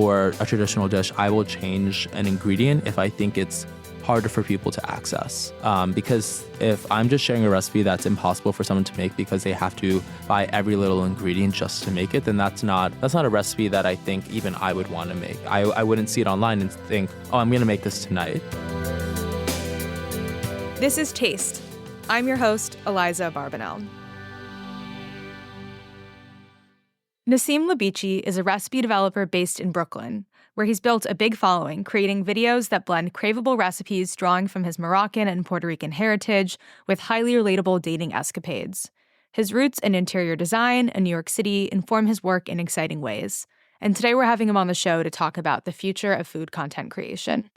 for a traditional dish, I will change an ingredient if I think it's harder for people to access. Because if I'm just sharing a recipe that's impossible for someone to make because they have to buy every little ingredient just to make it, then that's not a recipe that I think even I would want to make. I wouldn't see it online and think, oh, I'm going to make this tonight. This is Taste. I'm your host, Eliza Barbanel. Nasim Lahbichi is a recipe developer based in Brooklyn, where he's built a big following, creating videos that blend craveable recipes drawing from his Moroccan and Puerto Rican heritage with highly relatable dating escapades. His roots in interior design and New York City inform his work in exciting ways. And today we're having him on the show to talk about the future of food content creation.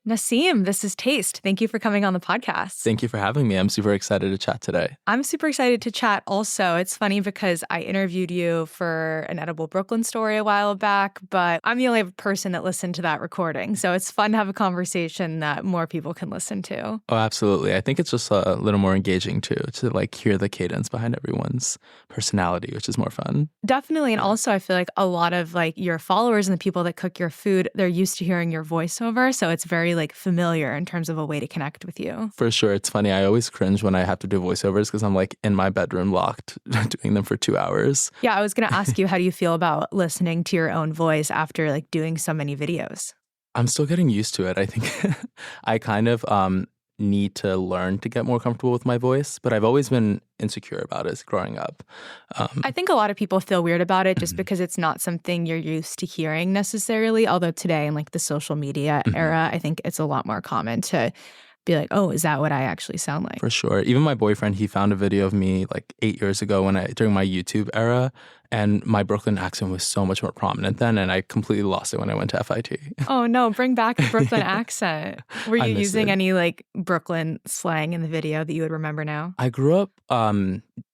Nasim, this is Taste. Thank you for coming on the podcast. Thank you for having me. I'm super excited to chat today. I'm super excited to chat also. It's funny because I interviewed you for an Edible Brooklyn story a while back, but I'm the only person that listened to that recording. So it's fun to have a conversation that more people can listen to. Oh, absolutely. I think it's just a little more engaging too, to like hear the cadence behind everyone's personality, which is more fun. Definitely. And also I feel like a lot of like your followers and the people that cook your food, they're used to hearing your voiceover. So it's very like familiar in terms of a way to connect with you. For sure. It's funny. I always cringe when I have to do voiceovers because I'm like in my bedroom locked doing them for 2 hours. Yeah, I was going to ask you, how do you feel about listening to your own voice after like doing so many videos? I'm still getting used to it. I think I kind of need to learn to get more comfortable with my voice, but I've always been insecure about it growing up. I think a lot of people feel weird about it just because it's not something you're used to hearing necessarily. Although today in like the social media era, I think it's a lot more common to be like, oh, is that what I actually sound like? For sure. Even my boyfriend, he found a video of me like 8 years ago during my YouTube era, and my Brooklyn accent was so much more prominent then, and I completely lost it when I went to FIT. Oh no, bring back the Brooklyn accent. Were you using it. any like Brooklyn slang in the video that you would remember now? I grew up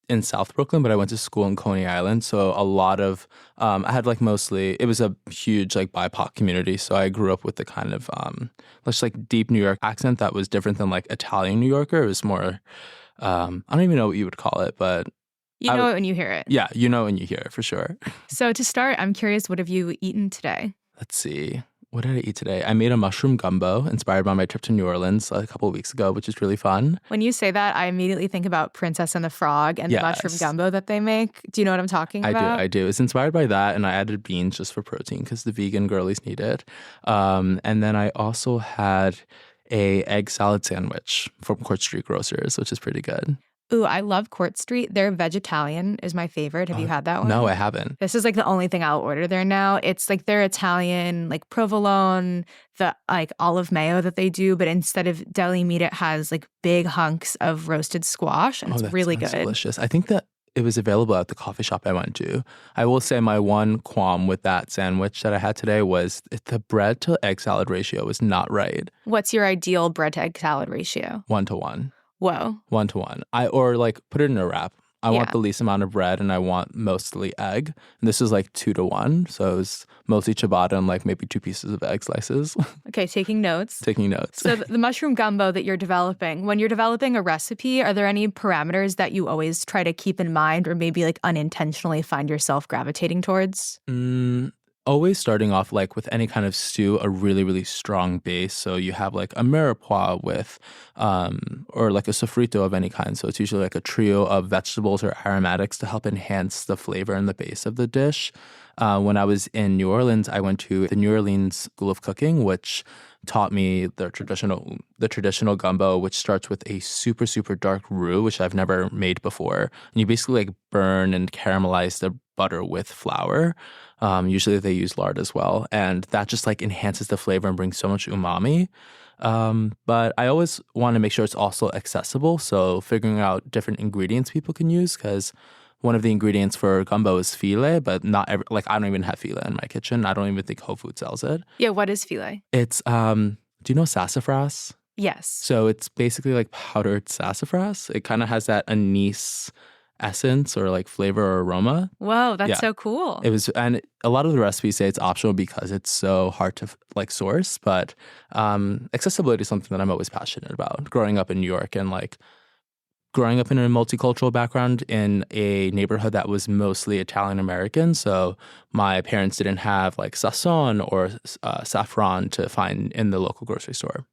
in South Brooklyn, but I went to school in Coney Island. So a lot of, I had like mostly, it was a huge like BIPOC community. So I grew up with the kind of, just like deep New York accent that was different than like Italian New Yorker. It was more, I don't even know what you would call it, but. You know it when you hear it. Yeah, you know when you hear it for sure. So to start, I'm curious, what have you eaten today? Let's see. What did I eat today? I made a mushroom gumbo inspired by my trip to New Orleans a couple of weeks ago, which is really fun. When you say that, I immediately think about Princess and the Frog and the mushroom gumbo that they make. Do you know what I'm talking about? I do. It's inspired by that, and I added beans just for protein because the vegan girlies need it. And then I also had a egg salad sandwich from Court Street Grocers, which is pretty good. Ooh, I love Court Street. Their vegetarian is my favorite. Have you had that one? No, I haven't. This is like the only thing I'll order there now. It's like their Italian, like provolone, the like olive mayo that they do, but instead of deli meat, it has like big hunks of roasted squash, and it's really good. Delicious. I think that it was available at the coffee shop I went to. I will say my one qualm with that sandwich that I had today was the bread to egg salad ratio was not right. What's your ideal bread to egg salad ratio? 1-to-1. Whoa. 1-to-1. Or like put it in a wrap. I want the least amount of bread and I want mostly egg. And this is like 2-to-1. So it was mostly ciabatta and like maybe 2 pieces of egg slices. Okay, taking notes. Taking notes. So the mushroom gumbo that you're developing, when you're developing a recipe, are there any parameters that you always try to keep in mind or maybe like unintentionally find yourself gravitating towards? Always starting off like with any kind of stew, a really, really strong base. So you have like a mirepoix with, or like a sofrito of any kind. So it's usually like a trio of vegetables or aromatics to help enhance the flavor and the base of the dish. When I was in New Orleans, I went to the New Orleans School of Cooking, which taught me the traditional gumbo, which starts with a super, super dark roux, which I've never made before. And you basically like burn and caramelize the butter with flour. Usually they use lard as well. And that just like enhances the flavor and brings so much umami. But I always want to make sure it's also accessible. So figuring out different ingredients people can use, because one of the ingredients for gumbo is filet, but not every, like I don't even have filet in my kitchen. I don't even think Whole Foods sells it. Yeah, what is filet? It's, do you know sassafras? Yes. So it's basically like powdered sassafras. It kind of has that anise essence or like flavor or aroma. Whoa, that's Yeah. so cool. It was, and a lot of the recipes say it's optional because it's so hard to like source. But accessibility is something that I'm always passionate about. Growing up in New York and like growing up in a multicultural background in a neighborhood that was mostly Italian American. So my parents didn't have like sazon or saffron to find in the local grocery store.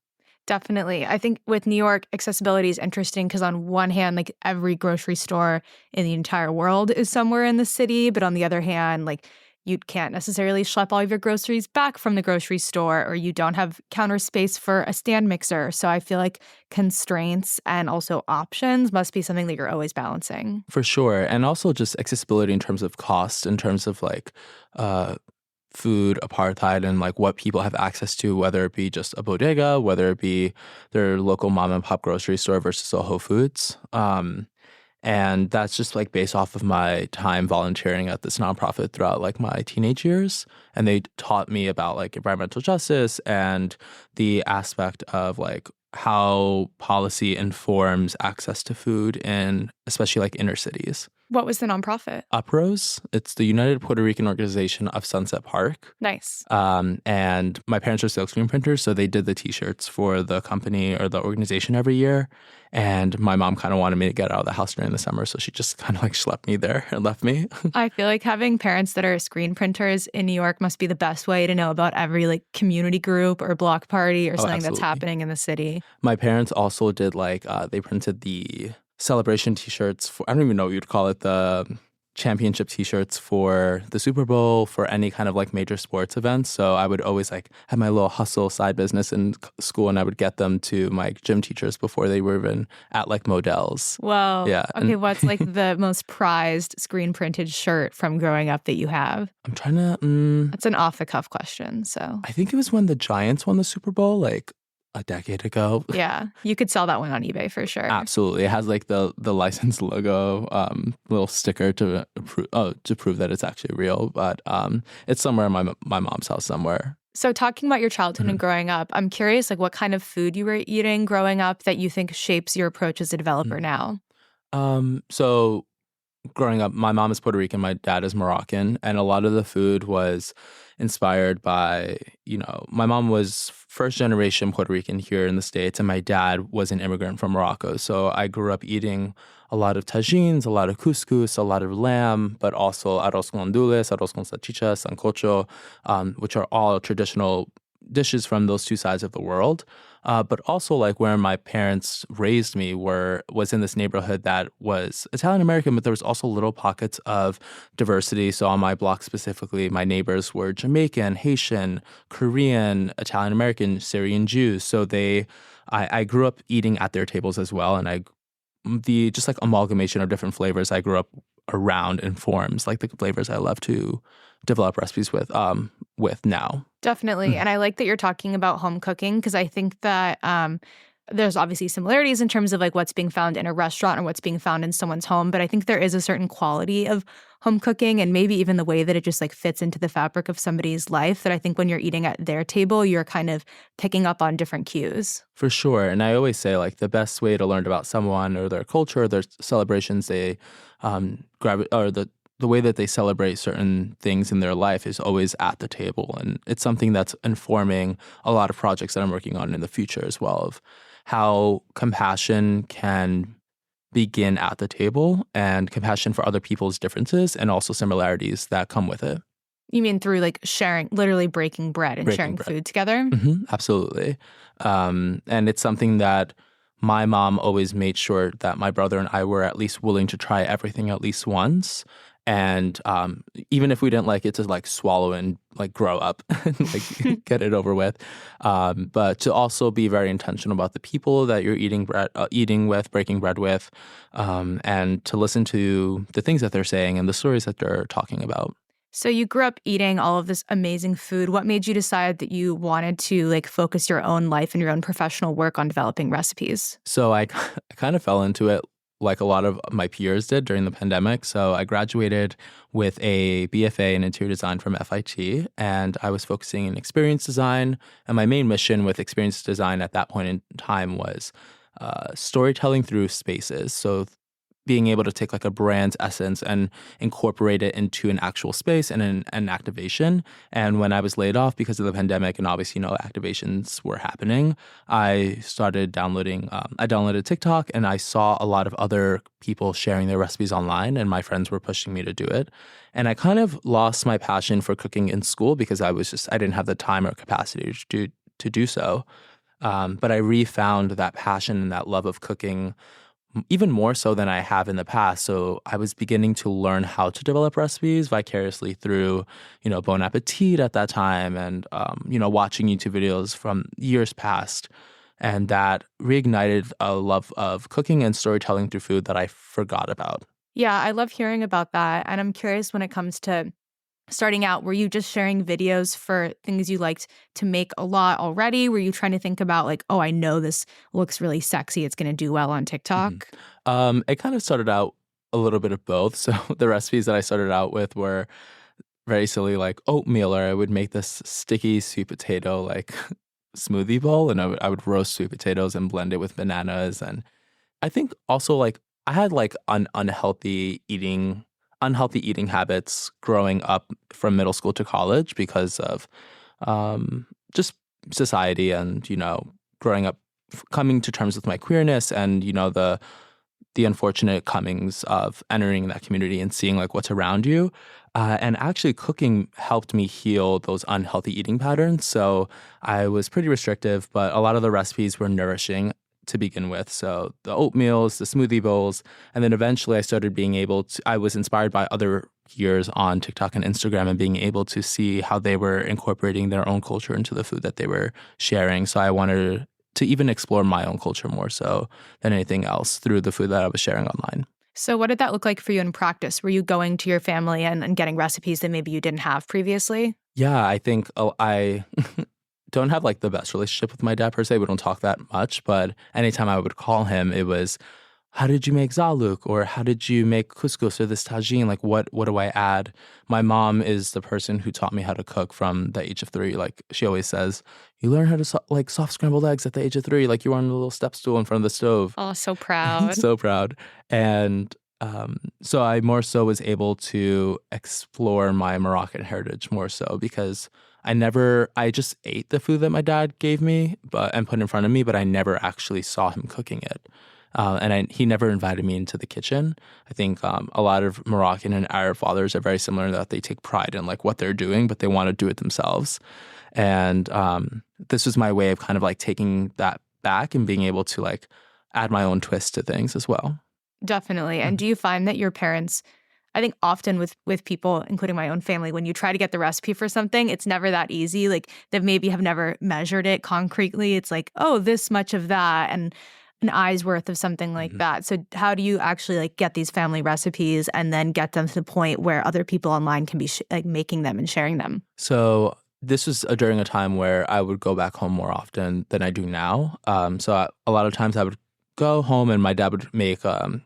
Definitely. I think with New York, accessibility is interesting because on one hand, like every grocery store in the entire world is somewhere in the city, but on the other hand, like you can't necessarily schlep all of your groceries back from the grocery store, or you don't have counter space for a stand mixer. So I feel like constraints and also options must be something that you're always balancing. For sure. And also just accessibility in terms of cost, in terms of like uh, food apartheid and like what people have access to, whether it be just a bodega, whether it be their local mom and pop grocery store versus a Whole Foods. And that's just like based off of my time volunteering at this nonprofit throughout like my teenage years. And they taught me about like environmental justice and the aspect of like how policy informs access to food in especially like inner cities. What was the nonprofit? UPROS, it's the United Puerto Rican Organization of Sunset Park. Nice. And my parents are silkscreen printers, so they did the T-shirts for the company or the organization every year. And my mom kind of wanted me to get out of the house during the summer, so she just kind of like schlepped me there and left me. I feel like having parents that are screen printers in New York must be the best way to know about every like community group or block party or Oh, something that's absolutely. happening in the city. My parents also did like they printed the celebration T-shirts for, I don't even know what you'd call it, the championship T-shirts for the Super Bowl, for any kind of like major sports events. So I would always like have my little hustle side business in school, and I would get them to my gym teachers before they were even at like Modell's. Whoa. Yeah. Okay, And what's like the most prized screen printed shirt from growing up that you have? I'm trying to, That's an off the cuff question. So, I think it was when the Giants won the Super Bowl, like a decade ago. yeah, you could sell that one on eBay for sure. Absolutely. It has like the license logo, little sticker to prove that it's actually real. But it's somewhere in my mom's house somewhere. So, talking about your childhood and growing up, I'm curious, like, what kind of food you were eating growing up that you think shapes your approach as a developer now? So growing up, my mom is Puerto Rican, my dad is Moroccan, and a lot of the food was inspired by, my mom was first generation Puerto Rican here in the States, and my dad was an immigrant from Morocco. So I grew up eating a lot of tagines, a lot of couscous, a lot of lamb, but also arroz con gandules, arroz con salchicha, sancocho, which are all traditional dishes from those two sides of the world. But also like where my parents raised me was in this neighborhood that was Italian American, but there was also little pockets of diversity. So on my block specifically, my neighbors were Jamaican, Haitian, Korean, Italian American, Syrian Jews. So I grew up eating at their tables as well, and the just like amalgamation of different flavors I grew up around informs like the flavors I love to develop recipes with now. Definitely. And I like that you're talking about home cooking because I think that there's obviously similarities in terms of like what's being found in a restaurant or what's being found in someone's home. But I think there is a certain quality of home cooking and maybe even the way that it just like fits into the fabric of somebody's life that I think when you're eating at their table, you're kind of picking up on different cues. For sure. And I always say like the best way to learn about someone or their culture, or their celebrations, they or the way that they celebrate certain things in their life is always at the table. And it's something that's informing a lot of projects that I'm working on in the future as well, of how compassion can begin at the table and compassion for other people's differences and also similarities that come with it. You mean through like sharing, literally breaking bread and Breaking sharing bread. food together? Absolutely. And it's something that my mom always made sure that my brother and I were at least willing to try everything at least once. And even if we didn't like it, to like swallow and like grow up and like get it over with. But to also be very intentional about the people that you're eating with, breaking bread with, and to listen to the things that they're saying and the stories that they're talking about. So you grew up eating all of this amazing food. What made you decide that you wanted to like focus your own life and your own professional work on developing recipes? So I kind of fell into it like a lot of my peers did during the pandemic. So I graduated with a BFA in interior design from FIT, and I was focusing in experience design. And my main mission with experience design at that point in time was storytelling through spaces. So being able to take like a brand's essence and incorporate it into an actual space and an activation. And when I was laid off because of the pandemic and obviously, activations were happening, I downloaded TikTok and I saw a lot of other people sharing their recipes online and my friends were pushing me to do it. And I kind of lost my passion for cooking in school because I didn't have the time or capacity to do so. But I refound that passion and that love of cooking even more so than I have in the past. So I was beginning to learn how to develop recipes vicariously through, Bon Appetit at that time and, watching YouTube videos from years past. And that reignited a love of cooking and storytelling through food that I forgot about. Yeah, I love hearing about that. And I'm curious when it comes to starting out, were you just sharing videos for things you liked to make a lot already? Were you trying to think about like, oh, I know this looks really sexy. It's going to do well on Mhm. TikTok? It kind of started out a little bit of both. So the recipes that I started out with were very silly, like oatmeal, or I would make this sticky sweet potato like smoothie bowl, and I would roast sweet potatoes and blend it with bananas. And I think also like I had like unhealthy eating habits growing up from middle school to college because of just society and growing up coming to terms with my queerness and the unfortunate comings of entering that community and seeing like what's around you. And actually cooking helped me heal those unhealthy eating patterns. So I was pretty restrictive, but a lot of the recipes were nourishing to begin with. So the oatmeals, the smoothie bowls, and then eventually I was inspired by other years on TikTok and Instagram and being able to see how they were incorporating their own culture into the food that they were sharing. So I wanted to even explore my own culture more so than anything else through the food that I was sharing online. So, what did that look like for you in practice? Were you going to your family and getting recipes that maybe you didn't have previously? Yeah, I think I don't have like the best relationship with my dad per se. We don't talk that much, but anytime I would call him, it was, how did you make zaluk? Or how did you make couscous or this tagine? Like, what do I add? My mom is the person who taught me how to cook from the age of 3. Like, she always says, you learn how to like soft scrambled eggs at the age of 3. Like, you were on a little step stool in front of the stove. Oh, so proud. So proud. And so I more so was able to explore my Moroccan heritage more so because I just ate the food that my dad gave me and put in front of me, but I never actually saw him cooking it. He never invited me into the kitchen. I think a lot of Moroccan and Arab fathers are very similar in that they take pride in like what they're doing, but they want to do it themselves. And this was my way of kind of like taking that back and being able to like add my own twist to things as well. Definitely. And do you find that your parents, I think often with people, including my own family, when you try to get the recipe for something, it's never that easy. Like they maybe have never measured it concretely. It's like, oh, this much of that and an eye's worth of something like Mhm. that. So how do you actually like get these family recipes and then get them to the point where other people online can be like making them and sharing them? So this was during a time where I would go back home more often than I do now. A lot of times I would go home and my dad would make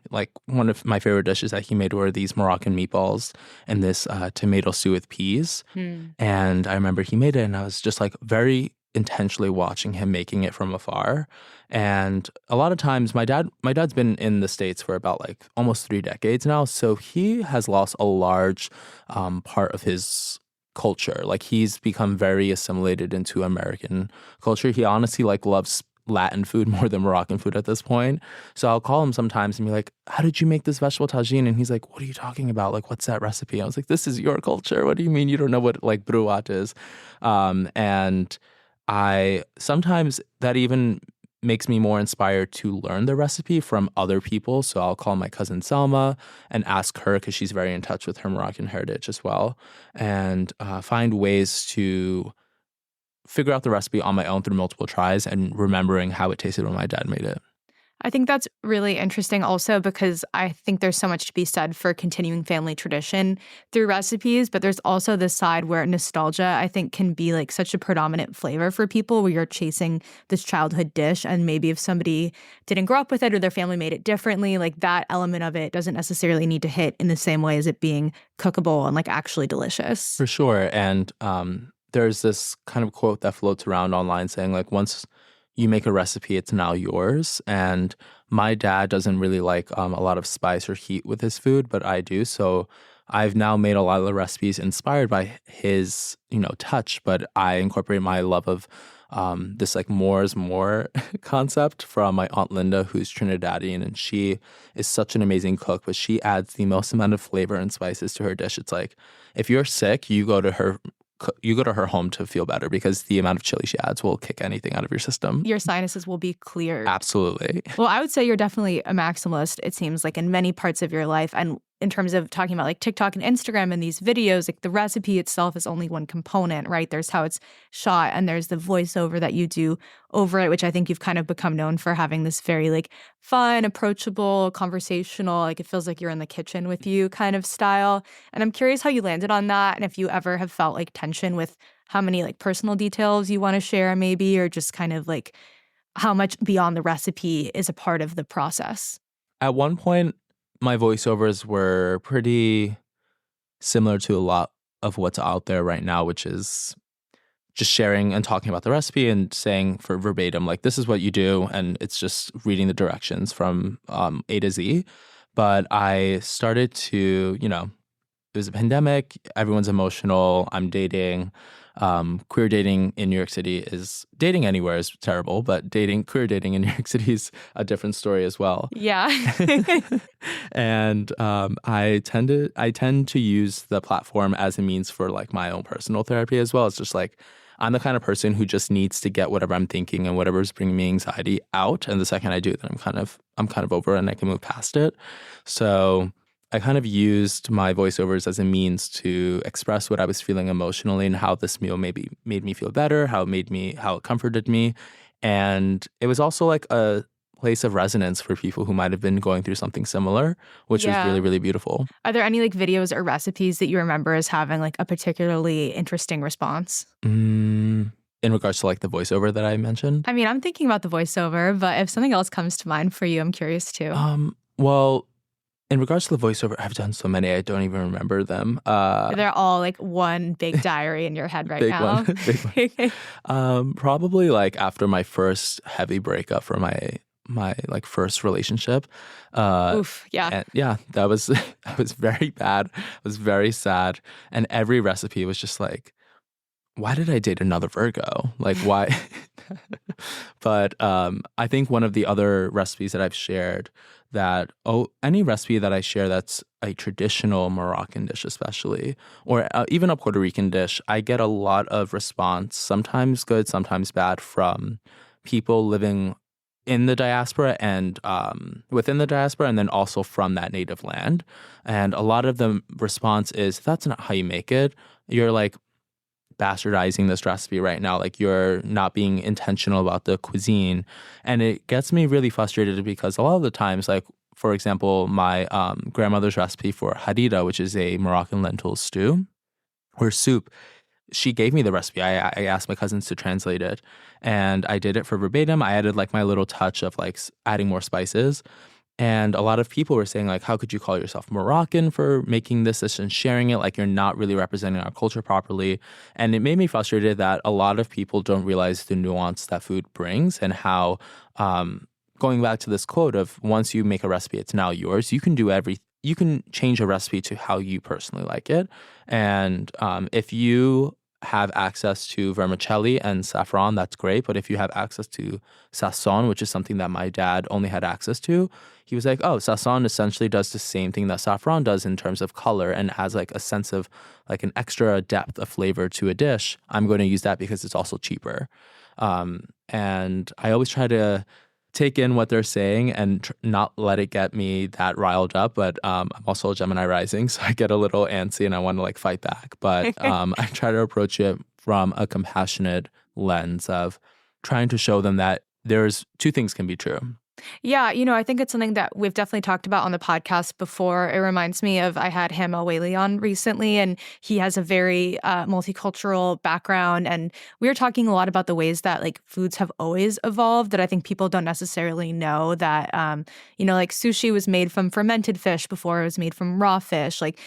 like one of my favorite dishes that he made were these Moroccan meatballs and this tomato stew with peas. Hmm. And I remember he made it and I was just like very intentionally watching him making it from afar. And a lot of times my dad's been in the States for about like almost 3 decades now. So he has lost a large part of his culture. Like he's become very assimilated into American culture. He honestly like loves Latin food more than Moroccan food at this point. So I'll call him sometimes and be like, how did you make this vegetable tagine? And he's like, what are you talking about? Like, what's that recipe? I was like, this is your culture. What do you mean you don't know what like bruat is? And I sometimes that even makes me more inspired to learn the recipe from other people. So I'll call my cousin Selma and ask her because she's very in touch with her Moroccan heritage as well, and find ways to figure out the recipe on my own through multiple tries and remembering how it tasted when my dad made it. I think that's really interesting also because I think there's so much to be said for continuing family tradition through recipes, but there's also this side where nostalgia, I think, can be like such a predominant flavor for people where you're chasing this childhood dish. And maybe if somebody didn't grow up with it or their family made it differently, like that element of it doesn't necessarily need to hit in the same way as it being cookable and like actually delicious. For sure. And there's this kind of quote that floats around online saying, like, once you make a recipe, it's now yours. And my dad doesn't really like a lot of spice or heat with his food, but I do. So I've now made a lot of the recipes inspired by his, touch, but I incorporate my love of this like more is more concept from my Aunt Linda, who's Trinidadian, and she is such an amazing cook, but she adds the most amount of flavor and spices to her dish. It's like if you're sick, you go to her home to feel better because the amount of chili she adds will kick anything out of your system. Your sinuses will be cleared. Absolutely. Well, I would say you're definitely a maximalist, it seems like, in many parts of your life. And in terms of talking about like TikTok and Instagram and these videos, like the recipe itself is only one component, right? There's how it's shot and there's the voiceover that you do over it, which I think you've kind of become known for having this very like fun, approachable, conversational, like it feels like you're in the kitchen with you kind of style. And I'm curious how you landed on that and if you ever have felt like tension with how many like personal details you want to share maybe, or just kind of like how much beyond the recipe is a part of the process. At one point, my voiceovers were pretty similar to a lot of what's out there right now, which is just sharing and talking about the recipe and saying for verbatim, like, this is what you do. And it's just reading the directions from A to Z. But I started to, it was a pandemic, everyone's emotional, I'm dating. Queer dating in New York City is dating anywhere is terrible, but queer dating in New York City is a different story as well. Yeah. And I tend to use the platform as a means for like my own personal therapy as well. It's just like I'm the kind of person who just needs to get whatever I'm thinking and whatever's bringing me anxiety out. And the second I do, then I'm kind of over it and I can move past it. So I kind of used my voiceovers as a means to express what I was feeling emotionally and how this meal maybe made me feel better, how it comforted me. And it was also like a place of resonance for people who might have been going through something similar, which was really, really beautiful. Are there any like videos or recipes that you remember as having like a particularly interesting response? In regards to like the voiceover that I mentioned? I mean, I'm thinking about the voiceover, but if something else comes to mind for you, I'm curious too. Well, in regards to the voiceover, I've done so many, I don't even remember them. They're all like one big diary in your head right now. Big one. Probably like after my first heavy breakup for my like first relationship. Oof, yeah. And yeah, that was very bad. I was very sad. And every recipe was just like, why did I date another Virgo? Like, why? But I think one of the other recipes that I've shared any recipe that I share that's a traditional Moroccan dish especially, or even a Puerto Rican dish, I get a lot of response, sometimes good, sometimes bad, from people living in the diaspora and within the diaspora, and then also from that native land. And a lot of the response is, that's not how you make it. You're like bastardizing this recipe right now. Like, you're not being intentional about the cuisine. And it gets me really frustrated because a lot of the times, like, for example, my grandmother's recipe for harira, which is a Moroccan lentil stew or soup, she gave me the recipe. I asked my cousins to translate it, and I did it for verbatim. I added like my little touch of like adding more spices. And a lot of people were saying, like, how could you call yourself Moroccan for making this dish and sharing it? Like, you're not really representing our culture properly. And it made me frustrated that a lot of people don't realize the nuance that food brings and how, going back to this quote of, once you make a recipe, it's now yours. You can change a recipe to how you personally like it. And if you have access to vermicelli and saffron, that's great. But if you have access to sazon, which is something that my dad only had access to, he was like, oh, sazon essentially does the same thing that saffron does in terms of color and has like a sense of like an extra depth of flavor to a dish. I'm going to use that because it's also cheaper. And I always try to take in what they're saying and not let it get me that riled up. But I'm also a Gemini rising, so I get a little antsy and I want to like fight back. But I try to approach it from a compassionate lens of trying to show them that there's two things can be true. Yeah, I think it's something that we've definitely talked about on the podcast before. It reminds me of, I had Ham El-Waili on recently, and he has a very multicultural background. And we were talking a lot about the ways that like foods have always evolved that I think people don't necessarily know that, like sushi was made from fermented fish before it was made from raw fish. Like,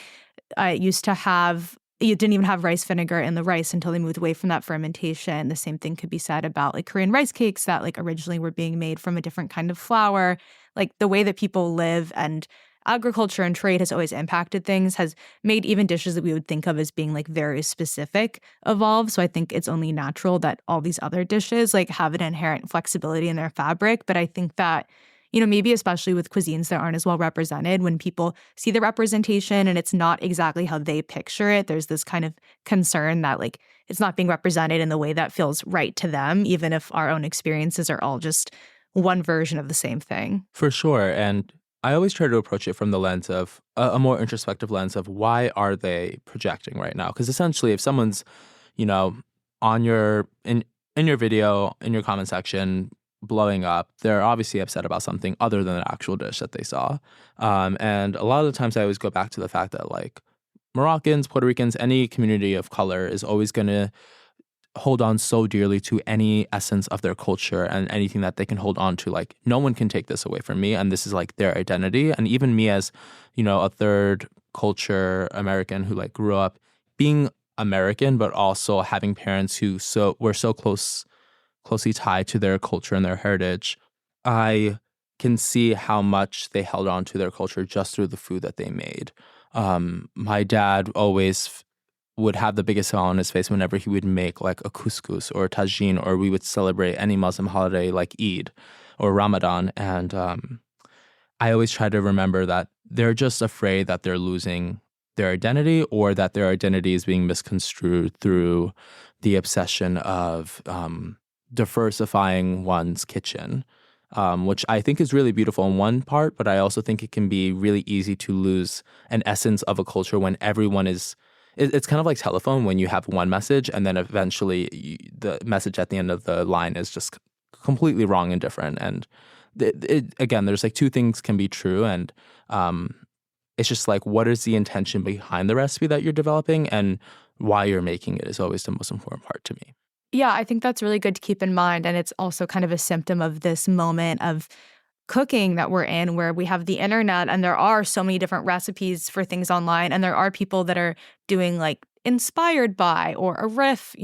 it used to have you didn't even have rice vinegar in the rice until they moved away from that fermentation. The same thing could be said about like Korean rice cakes that like originally were being made from a different kind of flour. Like the way that people live and agriculture and trade has always impacted things, has made even dishes that we would think of as being like very specific evolve. So I think it's only natural that all these other dishes like have an inherent flexibility in their fabric. But I think that, maybe especially with cuisines that aren't as well represented, when people see the representation and it's not exactly how they picture it, there's this kind of concern that like it's not being represented in the way that feels right to them, even if our own experiences are all just one version of the same thing. For sure. And I always try to approach it from the lens of a more introspective lens of why are they projecting right now? Because essentially, if someone's, on in your video, in your comment section, blowing up, they're obviously upset about something other than the actual dish that they saw. And a lot of the times I always go back to the fact that like Moroccans, Puerto Ricans, any community of color is always going to hold on so dearly to any essence of their culture and anything that they can hold on to. Like, no one can take this away from me. And this is like their identity. And even me as, a third culture American who like grew up being American, but also having parents who were so closely tied to their culture and their heritage, I can see how much they held on to their culture just through the food that they made. My dad always would have the biggest smile on his face whenever he would make like a couscous or a tagine, or we would celebrate any Muslim holiday like Eid or Ramadan. And I always try to remember that they're just afraid that they're losing their identity, or that their identity is being misconstrued through the obsession of diversifying one's kitchen, which I think is really beautiful in one part, but I also think it can be really easy to lose an essence of a culture when everyone is. It's kind of like telephone when you have one message and then eventually the message at the end of the line is just completely wrong and different. And again, there's like two things can be true. And it's just like, what is the intention behind the recipe that you're developing, and why you're making it is always the most important part to me. Yeah, I think that's really good to keep in mind. And it's also kind of a symptom of this moment of cooking that we're in, where we have the internet and there are so many different recipes for things online, and there are people that are doing like inspired by or a riff,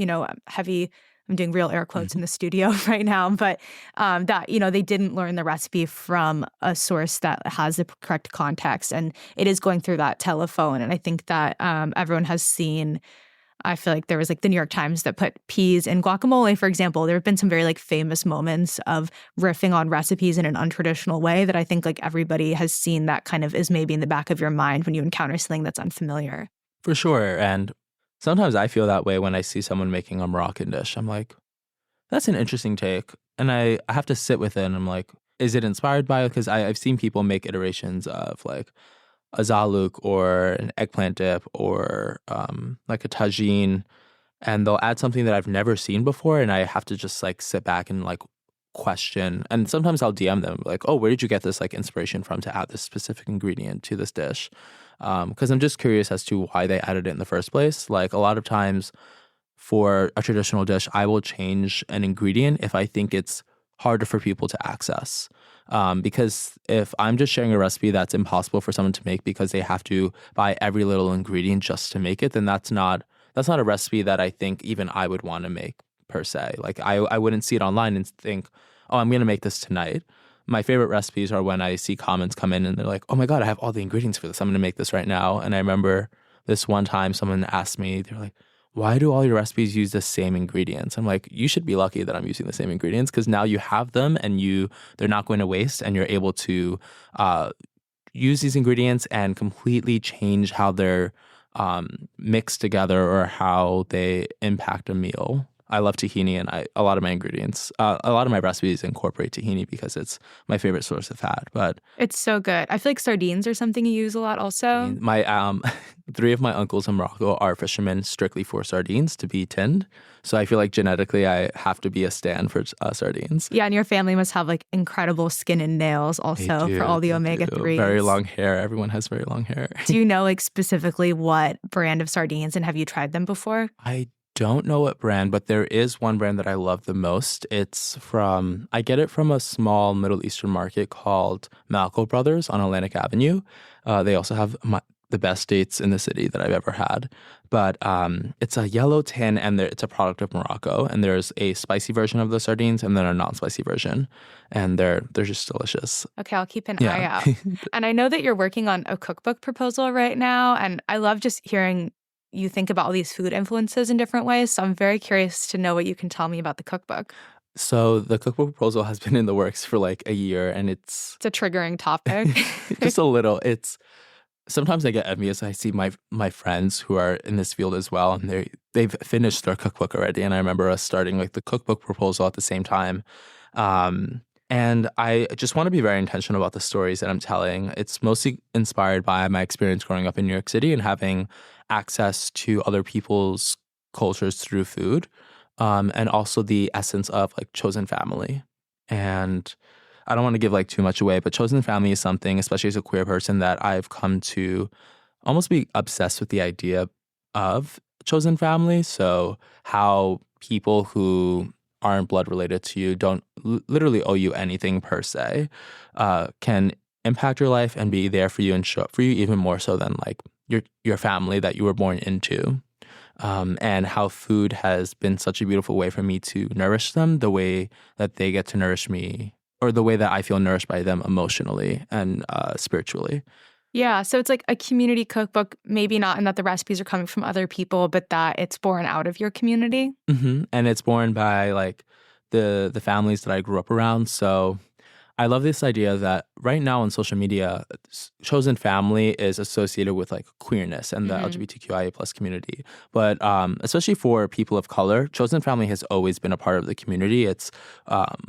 heavy. I'm doing real air quotes in the studio right now, but that, they didn't learn the recipe from a source that has the correct context, and it is going through that telephone. And I think that everyone has seen, I feel like there was like the New York Times that put peas in guacamole, for example. There have been some very like famous moments of riffing on recipes in an untraditional way that I think like everybody has seen, that kind of is maybe in the back of your mind when you encounter something that's unfamiliar. For sure. And sometimes I feel that way when I see someone making a Moroccan dish. I'm like, that's an interesting take. And I have to sit with it and I'm like, is it inspired by it? Because I've seen people make iterations of like a zaluk or an eggplant dip or like a tagine, and they'll add something that I've never seen before, and I have to just like sit back and like question. And sometimes I'll DM them like, oh, where did you get this like inspiration from to add this specific ingredient to this dish? Because I'm just curious as to why they added it in the first place. Like a lot of times for a traditional dish, I will change an ingredient if I think it's harder for people to access. Because if I'm just sharing a recipe that's impossible for someone to make because they have to buy every little ingredient just to make it, then that's not a recipe that I think even I would want to make per se. Like I wouldn't see it online and think, oh, I'm going to make this tonight. My favorite recipes are when I see comments come in and they're like, oh my God, I have all the ingredients for this. I'm going to make this right now. And I remember this one time someone asked me, they're like, why do all your recipes use the same ingredients? I'm like, you should be lucky that I'm using the same ingredients, because now you have them and they're not going to waste, and you're able to use these ingredients and completely change how they're mixed together or how they impact a meal. I love tahini, and a lot of my ingredients, a lot of my recipes incorporate tahini because it's my favorite source of fat. But it's so good. I feel like sardines are something you use a lot also. My 3 of my uncles in Morocco are fishermen strictly for sardines to be tinned. So I feel like genetically I have to be a stand for sardines. Yeah, and your family must have like incredible skin and nails also for all the omega-3s. Very long hair. Everyone has very long hair. Do you know like specifically what brand of sardines, and have you tried them before? I don't know what brand, but there is one brand that I love the most. I get it from a small Middle Eastern market called Malco Brothers on Atlantic Avenue. They also have the best dates in the city that I've ever had. But it's a yellow tin, and it's a product of Morocco. And there's a spicy version of the sardines, and then a non-spicy version, and they're just delicious. Okay, I'll keep an eye Yeah. out. And I know that you're working on a cookbook proposal right now, and I love just hearing you think about all these food influences in different ways. So I'm very curious to know what you can tell me about the cookbook. So the cookbook proposal has been in the works for like a year, and it's It's a triggering topic. just a little. It's sometimes I get envious. I see my friends who are in this field as well, and they've finished their cookbook already. And I remember us starting like the cookbook proposal at the same time. And I just want to be very intentional about the stories that I'm telling. It's mostly inspired by my experience growing up in New York City and having access to other people's cultures through food, and also the essence of like chosen family. And I don't want to give like too much away, but chosen family is something, especially as a queer person, that I've come to almost be obsessed with the idea of chosen family. So how people who aren't blood related to you, don't literally owe you anything per se, can impact your life and be there for you and show up for you even more so than like your family that you were born into. And how food has been such a beautiful way for me to nourish them the way that they get to nourish me, or the way that I feel nourished by them emotionally and spiritually. Yeah, so it's like a community cookbook, maybe not in that the recipes are coming from other people, but that it's born out of your community. And it's born by like the families that I grew up around. So I love this idea that right now on social media, chosen family is associated with like queerness and the Mhm. LGBTQIA plus community. But especially for people of color, chosen family has always been a part of the community. It's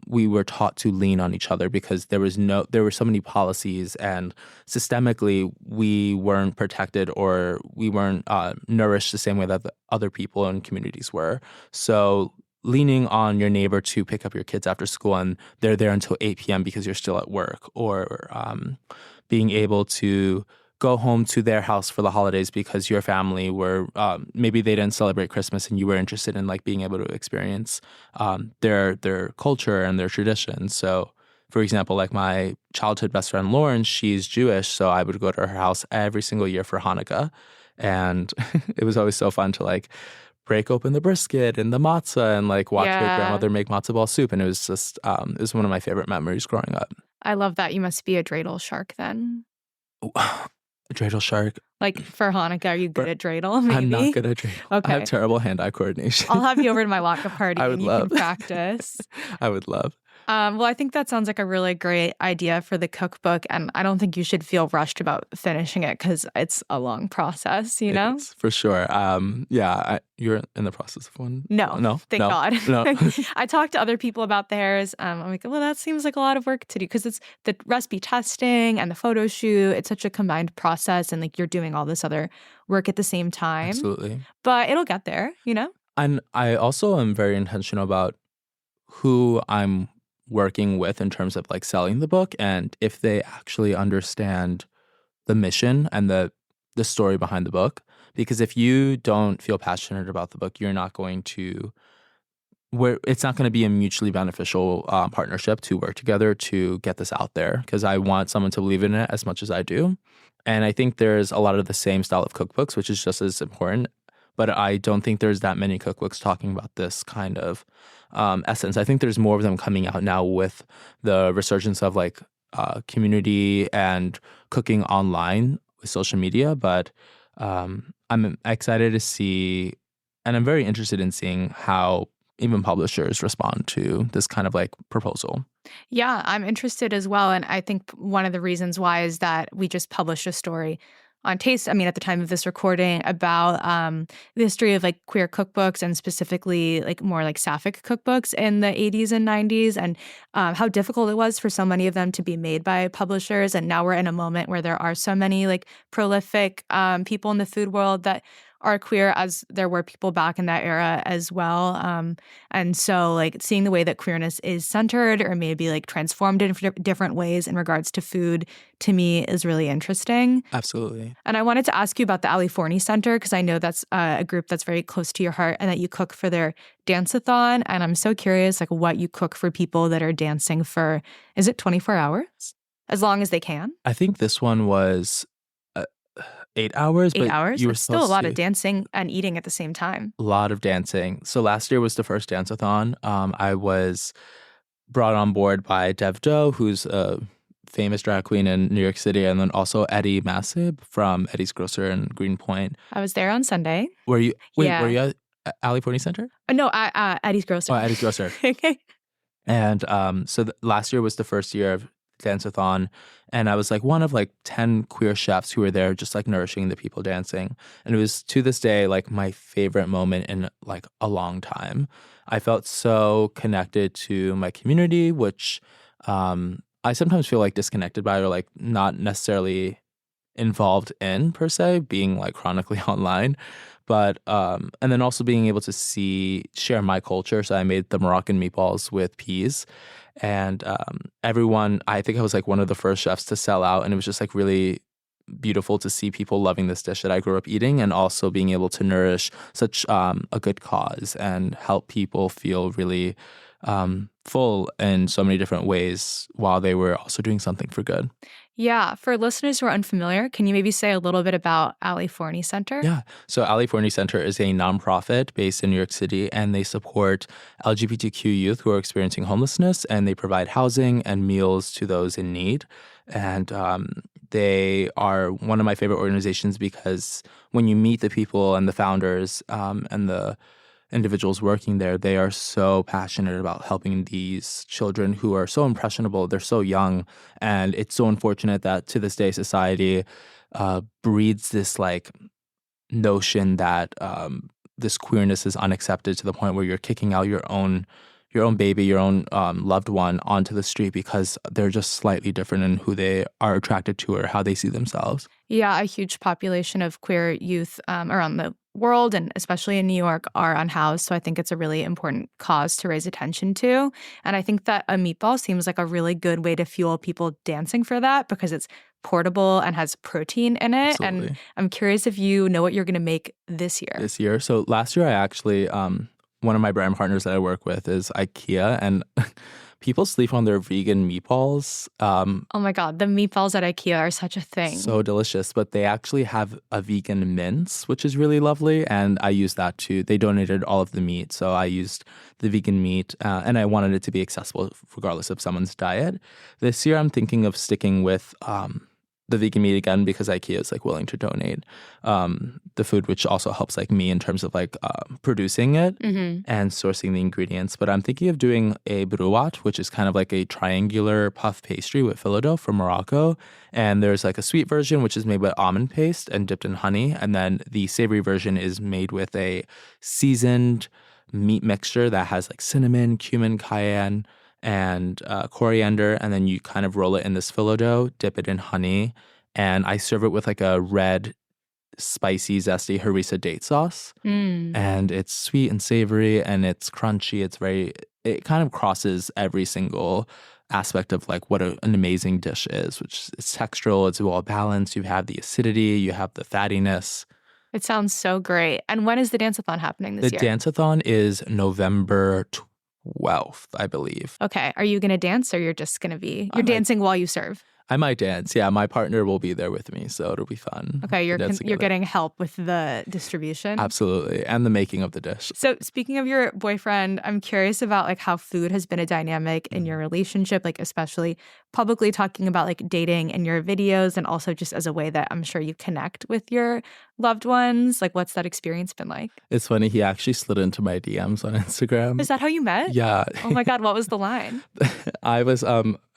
we were taught to lean on each other because there were so many policies, and systemically we weren't protected, or we weren't nourished the same way that the other people in communities were. So leaning on your neighbor to pick up your kids after school and they're there until 8 p.m. because you're still at work, or being able to go home to their house for the holidays because your family were maybe they didn't celebrate Christmas and you were interested in like being able to experience their culture and their traditions. So, for example, like my childhood best friend Lauren, she's Jewish, so I would go to her house every single year for Hanukkah, and it was always so fun to like break open the brisket and the matzah and like watch your Yeah, grandmother make matzo ball soup. And it was just, it was one of my favorite memories growing up. I love that. You must be a dreidel shark then. Dreidel shark. Like for Hanukkah, are you good But at dreidel? I'm not Maybe. good at dreidel. I have Okay, terrible hand-eye coordination. I'll have you over to my lock-up I party would and you can love. practice. I would love. Well, I think that sounds like a really great idea for the cookbook, and I don't think you should feel rushed about finishing it because it's a long process, you It know? is for sure. Yeah, you're in the process of one. No, No, thank no, God. no. I talked to other people about theirs. I'm like, well, that seems like a lot of work to do because it's the recipe testing and the photo shoot. It's such a combined process, and like you're doing all this other work at the same time. Absolutely. But it'll get there, you know? And I also am very intentional about who I'm working with in terms of like selling the book, and if they actually understand the mission and the story behind the book. Because if you don't feel passionate about the book, you're not going to where it's not going to be a mutually beneficial partnership to work together to get this out there, because I want someone to believe in it as much as I do. And I think there's a lot of the same style of cookbooks, which is just as important. But I don't think there's that many cookbooks talking about this kind of essence. I think there's more of them coming out now with the resurgence of like community and cooking online with social media. But I'm excited to see, and I'm very interested in seeing how even publishers respond to this kind of like proposal. Yeah, I'm interested as well. And I think one of the reasons why is that we just published a story on Taste. I mean, at the time of this recording, about the history of like queer cookbooks and specifically like more like sapphic cookbooks in the 80s and 90s, and how difficult it was for so many of them to be made by publishers. And now we're in a moment where there are so many like prolific people in the food world that are queer, as there were people back in that era as well. And so, like, seeing the way that queerness is centered or maybe like transformed in different ways in regards to food, to me is really interesting. Absolutely. And I wanted to ask you about the Ali Forney Center because I know that's a group that's very close to your heart and that you cook for their dance-a-thon. And I'm so curious, like, what you cook for people that are dancing for, is it 24 hours? As long as they can? I think this one was, uh, 8 hours, Eight but hours? you were That's still a supposed lot of to. dancing and eating at the same time. A lot of dancing. So last year was the first dance-a-thon. I was brought on board by Dev Doe, who's a famous drag queen in New York City, and then also Eddie Massib from Eddie's Grocer in Greenpoint. I was there on Sunday. Were you? Wait, were Yeah. you at Ali Forney Center? No, Eddie's Oh, Grocer. Eddie's Grocer. And so last year was the first year of Dance-a-thon, and I was like one of like 10 queer chefs who were there just like nourishing the people dancing. And it was to this day like my favorite moment in like a long time. I felt so connected to my community, which I sometimes feel like disconnected by or like not necessarily involved in per se, being like chronically online. But and then also being able to share my culture. So I made the Moroccan meatballs with peas, and everyone. I think I was like one of the first chefs to sell out, and it was just like really beautiful to see people loving this dish that I grew up eating, and also being able to nourish such a good cause and help people feel really full in so many different ways while they were also doing something for good. Yeah, for listeners who are unfamiliar, can you maybe say a little bit about Ali Forney Center? Yeah. So Ali Forney Center is a nonprofit based in New York City, and they support LGBTQ youth who are experiencing homelessness, and they provide housing and meals to those in need. And they are one of my favorite organizations because when you meet the people and the founders and the individuals working there, they are so passionate about helping these children who are so impressionable. They're so young. And it's so unfortunate that to this day, society breeds this like notion that this queerness is unaccepted to the point where you're kicking out your own baby, your own loved one onto the street because they're just slightly different in who they are attracted to or how they see themselves. Yeah, a huge population of queer youth around the world and especially in New York are unhoused. So I think it's a really important cause to raise attention to. And I think that a meatball seems like a really good way to fuel people dancing for that because it's portable and has protein in it. Absolutely. And I'm curious if you know what you're going to make this year. This year. So last year I actually one of my brand partners that I work with is IKEA, and people sleep on their vegan meatballs. Oh my God, the meatballs at IKEA are such a thing. So delicious, but they actually have a vegan mince, which is really lovely, and I used that too. They donated all of the meat, so I used the vegan meat, and I wanted it to be accessible regardless of someone's diet. This year, I'm thinking of sticking with the vegan meat again because IKEA is like willing to donate the food, which also helps like me in terms of like producing it and sourcing the ingredients. But I'm thinking of doing a brouat, which is kind of like a triangular puff pastry with filo dough from Morocco. And there's like a sweet version, which is made with almond paste and dipped in honey. And then the savory version is made with a seasoned meat mixture that has like cinnamon, cumin, cayenne, and coriander, and then you kind of roll it in this filo dough, dip it in honey, and I serve it with like a red, spicy, zesty harissa date sauce. And it's sweet and savory, and it's crunchy. It kind of crosses every single aspect of like what an amazing dish is, which is textural, it's well balanced. You have the acidity, you have the fattiness. It sounds so great. And when is the dance-a-thon happening this The year? dance-a-thon is November 12th, I believe. Okay. Are you going to dance or you're just going to you're dancing while you serve? I might dance. Yeah, my partner will be there with me, so it'll be fun. Okay, you're Dance together. getting help with the distribution. Absolutely, and the making of the dish. So speaking of your boyfriend, I'm curious about like how food has been a dynamic in your relationship, like especially publicly talking about like dating in your videos and also just as a way that I'm sure you connect with your loved ones. Like what's that experience been like? It's funny, he actually slid into my DMs on Instagram. Is that how you met? Yeah. Oh my God, what was the line? I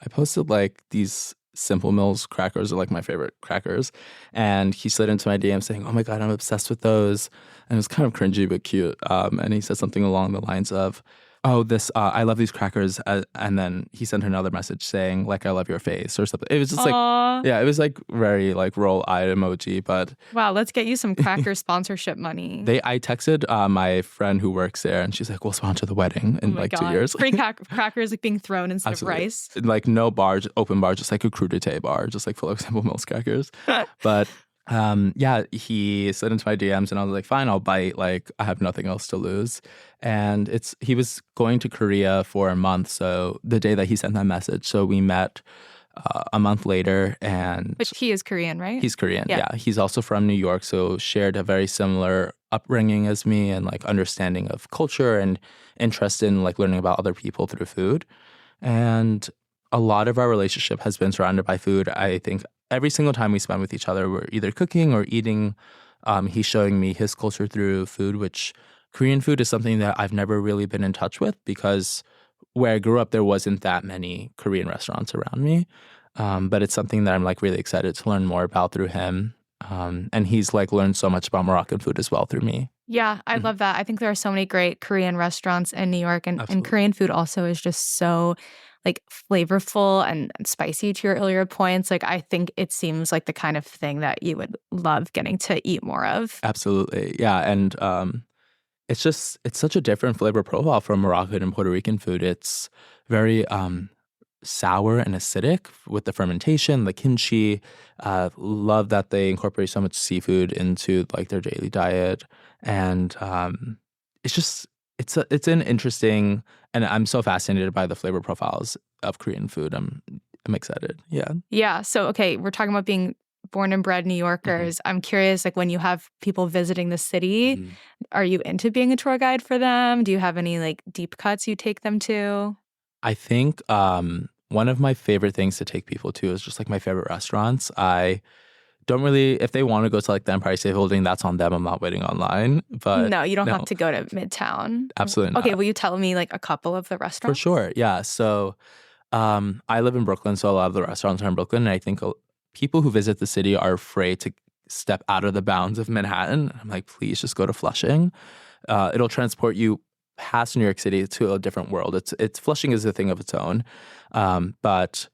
posted like these Simple Mills crackers are like my favorite crackers. And he slid into my DM saying, "Oh my God, I'm obsessed with those." And it was kind of cringy but cute. And he said something along the lines of, "Oh, I love these crackers." And then he sent another message saying, like, "I love your face," or something. It was just like, yeah, it was like very like roll eye emoji. But wow, let's get you some cracker sponsorship money. I texted my friend who works there, and she's like, "We'll sponsor the wedding in like 2 years." Free crackers like being thrown instead Absolutely. of rice. Like no bar, open bar, just like a crudité bar, just like full of Simple Mills crackers. But yeah, he slid into my DMs and I was like, fine, I'll bite. Like I have nothing else to lose. And he was going to Korea for a month. So the day that he sent that message, so we met a month later, and Which he is Korean, right? he's Korean. Yeah. Yeah, he's also from New York, so shared a very similar upbringing as me and like understanding of culture and interest in like learning about other people through food. And a lot of our relationship has been surrounded by food. I think every single time we spend with each other, we're either cooking or eating. He's showing me his culture through food, which Korean food is something that I've never really been in touch with because where I grew up, there wasn't that many Korean restaurants around me. But it's something that I'm like really excited to learn more about through him. And he's like learned so much about Moroccan food as well through me. Yeah, I Mhm. love that. I think there are so many great Korean restaurants in New York, and Absolutely. Korean food also is just so like flavorful and spicy to your earlier points. Like I think it seems like the kind of thing that you would love getting to eat more of. Absolutely. Yeah. And it's such a different flavor profile from Moroccan and Puerto Rican food. It's very sour and acidic with the fermentation, the kimchi. Love that they incorporate so much seafood into like their daily diet, and it's just it's an interesting, and I'm so fascinated by the flavor profiles of Korean food. I'm excited. Yeah. Yeah. So, okay, we're talking about being born and bred New hmm Yorkers. I'm curious, like when you have people visiting the city, hmm are you into being a tour guide for them? Do you have any like deep cuts you take them to? I think one of my favorite things to take people to is just like my favorite restaurants. I don't really, if they want to go to like the Empire State Building, that's on them. I'm not waiting online, but No, you don't have no, to go to Midtown. absolutely Okay, not. will you tell me like a couple of the For restaurants? sure. Yeah. So I live in Brooklyn, so a lot of the restaurants are in Brooklyn. And I think people who visit the city are afraid to step out of the bounds of Manhattan. I'm like, please just go to Flushing. It'll transport you past New York City to a different world. It's Flushing is a thing of its own. But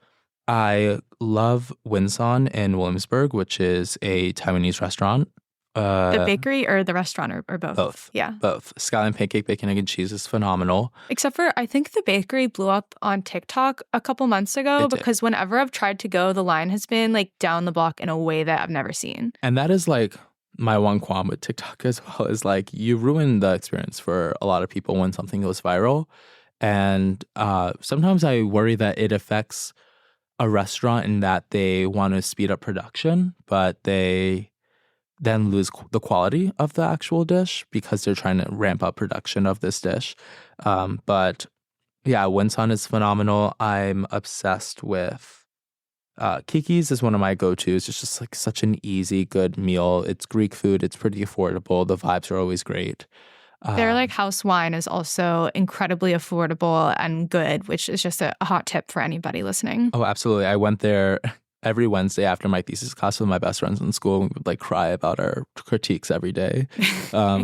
I love Winson in Williamsburg, which is a Taiwanese restaurant. The Uh, bakery or the restaurant or both? both, Yeah. both. Scallion pancake, bacon, egg, and cheese is phenomenal. Except for I think the bakery blew up on TikTok a couple months ago It did. because whenever I've tried to go, the line has been like down the block in a way that I've never seen. And that is like my one qualm with TikTok as well is like you ruin the experience for a lot of people when something goes viral. And sometimes I worry that it affects a restaurant in that they want to speed up production, but they then lose the quality of the actual dish because they're trying to ramp up production of this dish. But yeah, Wonton is phenomenal. I'm obsessed with Kiki's is one of my go-tos. It's just like such an easy, good meal. It's Greek food. It's pretty affordable. The vibes are always great. Their like Um, house wine is also incredibly affordable and good, which is just a hot tip for anybody listening. oh, absolutely. I went there every Wednesday after my thesis class with my best friends in school. We would like cry about our critiques every day,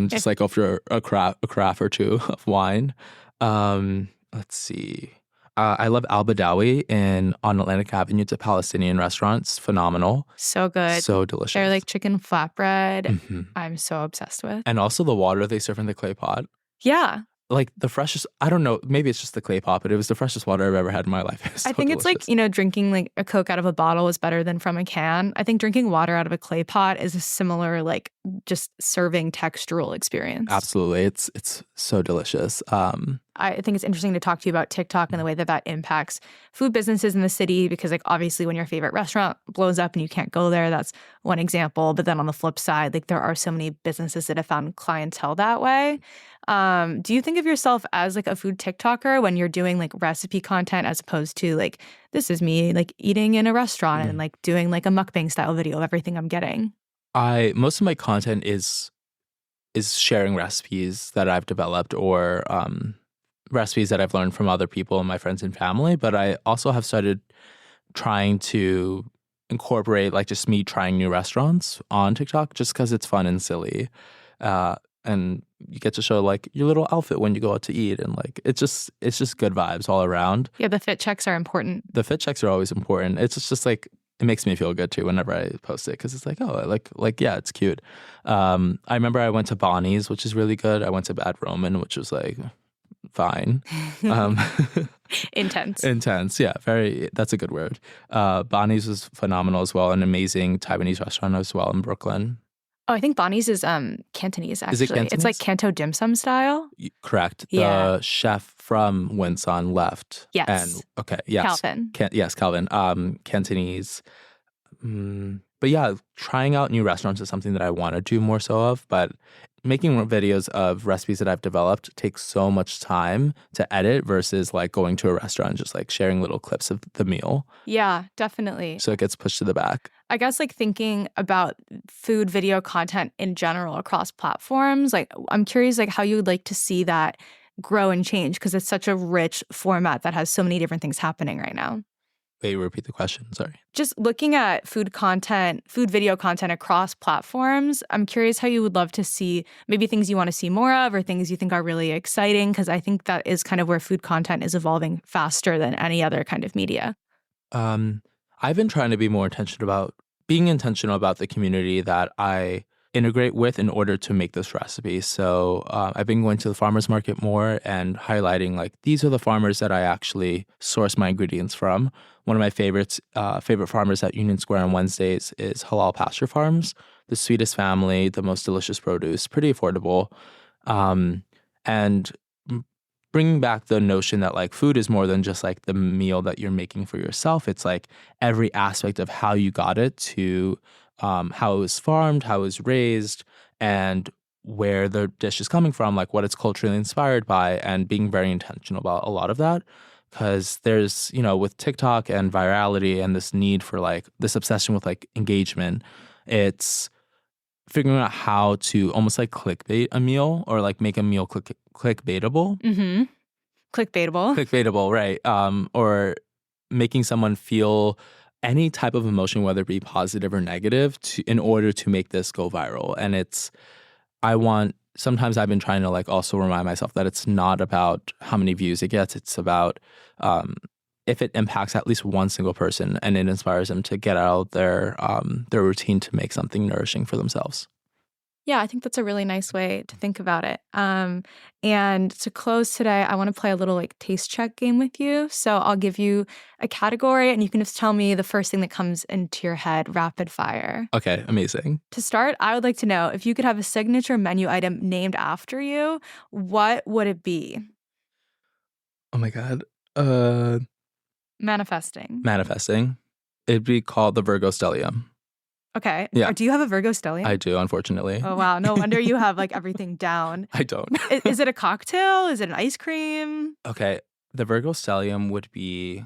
just like after a craft or two of wine. Let's see. I love Al Badawi in on Atlantic Avenue. It's a Palestinian restaurant. It's phenomenal. So good. So They're delicious. like chicken flatbread. hmm I'm so obsessed with. And also the water they serve in the clay pot. Yeah. Like the freshest, I don't know, maybe it's just the clay pot, but it was the freshest water I've ever had in my life. It was I so think it's like, delicious. drinking like a Coke out of a bottle is better than from a can. I think drinking water out of a clay pot is a similar, like, just serving textural experience. Absolutely. It's so delicious. I think it's interesting to talk to you about TikTok and the way that that impacts food businesses in the city because, like, obviously, when your favorite restaurant blows up and you can't go there, that's one example. But then on the flip side, like, there are so many businesses that have found clientele that way. Do you think of yourself as like a food TikToker when you're doing like recipe content as opposed to like, this is me like eating in a restaurant and Mhm. like doing like a mukbang style video of everything I'm getting? I most of my content is sharing recipes that I've developed or recipes that I've learned from other people and my friends and family. But I also have started trying to incorporate like just me trying new restaurants on TikTok just because it's fun and silly. And you get to show like your little outfit when you go out to eat and like it's just good vibes all around. Yeah, the fit checks are important. The fit checks are always important. It's just like it makes me feel good too whenever I post it because it's like, oh, like yeah, it's cute. I remember I went to Bonnie's, which is really good. I went to Bad Roman, which was like fine. Um, Intense. intense, yeah, very. That's a good word. Bonnie's was phenomenal as well, an amazing Taiwanese restaurant as well in Brooklyn. Oh, I think Bonnie's is Cantonese Is it actually. It's like Cantonese? Canto dim sum style. Correct. Yeah. The chef from Winson left. And Yes. okay, yes. Calvin. Yes, Calvin. Cantonese. But yeah, trying out new restaurants is something that I want to do more so of, but making videos of recipes that I've developed takes so much time to edit versus like going to a restaurant and just like sharing little clips of the meal. Yeah, definitely. So it gets pushed to the back. I guess like thinking about food video content in general across platforms, like I'm curious like how you would like to see that grow and change because it's such a rich format that has so many different things happening right now. Wait, repeat the question. Sorry. Just looking at food video content across platforms, I'm curious how you would love to see maybe things you want to see more of or things you think are really exciting, because I think that is kind of where food content is evolving faster than any other kind of media. I've been trying to be more being intentional about the community that I integrate with in order to make this recipe. So I've been going to the farmers market more and highlighting like these are the farmers that I actually source my ingredients from. One of my favorite farmers at Union Square on Wednesdays is Halal Pasture Farms. The sweetest family, the most delicious produce, pretty affordable, and bringing back the notion that like food is more than just like the meal that you're making for yourself. It's like every aspect of how you got it to how it was farmed, how it was raised, and where the dish is coming from, like what it's culturally inspired by, and being very intentional about a lot of that. Because there's, with TikTok and virality and this need for like this obsession with like engagement, it's figuring out how to almost like clickbait a meal or like make a meal clickbaitable. Mm-hmm. Clickbaitable. Clickbaitable, right. Or making someone feel any type of emotion, whether it be positive or negative, in order to make this go viral. And sometimes I've been trying to like also remind myself that it's not about how many views it gets. It's about if it impacts at least one single person and it inspires them to get out of their routine to make something nourishing for themselves. Yeah, I think that's a really nice way to think about it. And to close today, I want to play a little like taste check game with you. So I'll give you a category and you can just tell me the first thing that comes into your head, rapid fire. Okay, amazing. To start, I would like to know if you could have a signature menu item named after you, what would it be? Oh my God. Manifesting. It'd be called the Virgo Stellium. Okay. Yeah. Or do you have a Virgo stellium? I do, unfortunately. Oh, wow. No wonder you have like everything down. I don't. Is it a cocktail? Is it an ice cream? Okay. The Virgo Stellium would be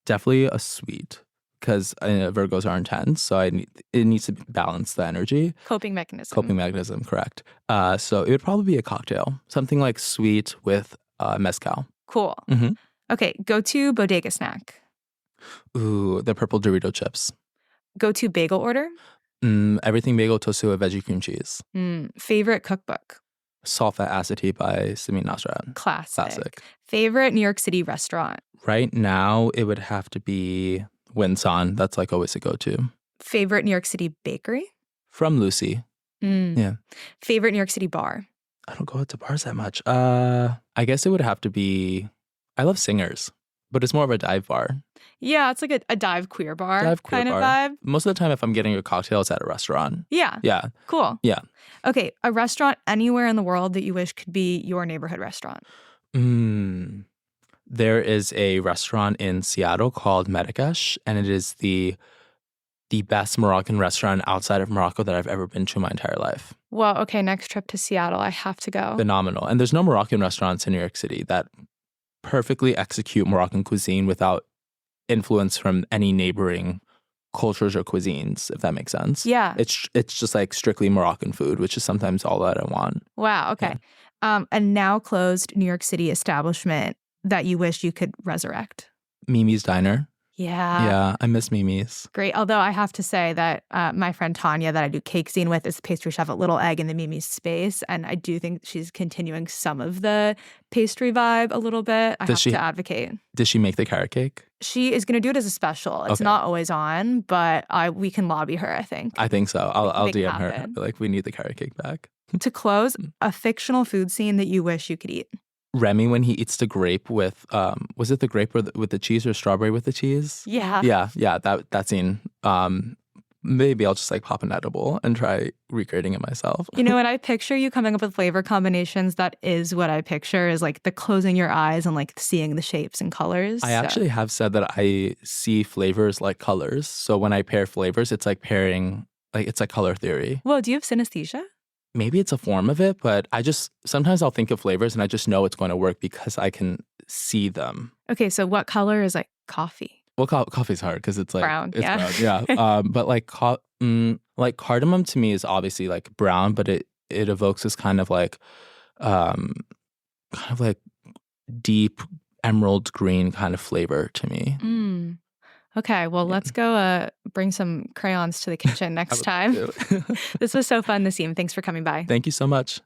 definitely a sweet because Virgos are intense. So it needs to balance the energy. Coping mechanism. Correct. So it would probably be a cocktail. Something like sweet with mezcal. Cool. Mm-hmm. Okay. Go to bodega snack. Ooh, the purple Dorito chips. Go to bagel order. Everything bagel toast with veggie cream cheese. Favorite cookbook. Salt, Fat, Acetate by Simin Nasrat. Classic. Favorite New York City restaurant. Right now, it would have to be Winson. That's like always a go-to. Favorite New York City bakery. From Lucy. Yeah. Favorite New York City bar. I don't go out to bars that much. I guess it would have to be. I love Singers, but it's more of a dive bar. Yeah, it's like a dive queer bar kind of vibe. Most of the time, if I'm getting a cocktail, it's at a restaurant. Yeah. Yeah. Cool. Yeah. Okay, a restaurant anywhere in the world that you wish could be your neighborhood restaurant. There is a restaurant in Seattle called Marrakesh, and it is the best Moroccan restaurant outside of Morocco that I've ever been to in my entire life. Well, okay, next trip to Seattle, I have to go. Phenomenal. And there's no Moroccan restaurants in New York City that perfectly execute Moroccan cuisine without influence from any neighboring cultures or cuisines, if that makes sense. Yeah. It's just like strictly Moroccan food, which is sometimes all that I want. Wow, okay. Yeah. A now closed New York City establishment that you wish you could resurrect. Mimi's Diner. Yeah. Yeah, I miss Mimi's. Great. Although I have to say that my friend Tanya that I do cake scene with is the pastry chef at Little Egg in the Mimi's space. And I do think she's continuing some of the pastry vibe a little bit. I have to advocate. Does she make the carrot cake? She is going to do it as a special. It's not always on, but we can lobby her, I think. I think so. I'll DM her. Like, we need the carrot cake back. To close, a fictional food scene that you wish you could eat. Remy when he eats the grape with was it the grape with the cheese or strawberry with the cheese? Yeah. Yeah, that scene. Maybe I'll just like pop an edible and try recreating it myself. You know what? I picture you coming up with flavor combinations. That is what I picture is like the closing your eyes and like seeing the shapes and colors. I So, actually have said that I see flavors like colors. So when I pair flavors, it's like pairing, like it's like color theory. whoa, do you have synesthesia? Maybe it's a form of it, but I just sometimes I'll think of flavors and I just know it's going to work because I can see them. Okay, so what color is like coffee? Well, coffee's hard because it's like Brown, it's yeah. brown, yeah. But like cardamom to me is obviously like brown, but it evokes this um, kind of like deep emerald green kind of flavor to me. Mm. Okay, well, Yeah, let's go bring some crayons to the kitchen I next would love time. to. This was so fun, Nasim. Thanks for coming by. Thank you so much.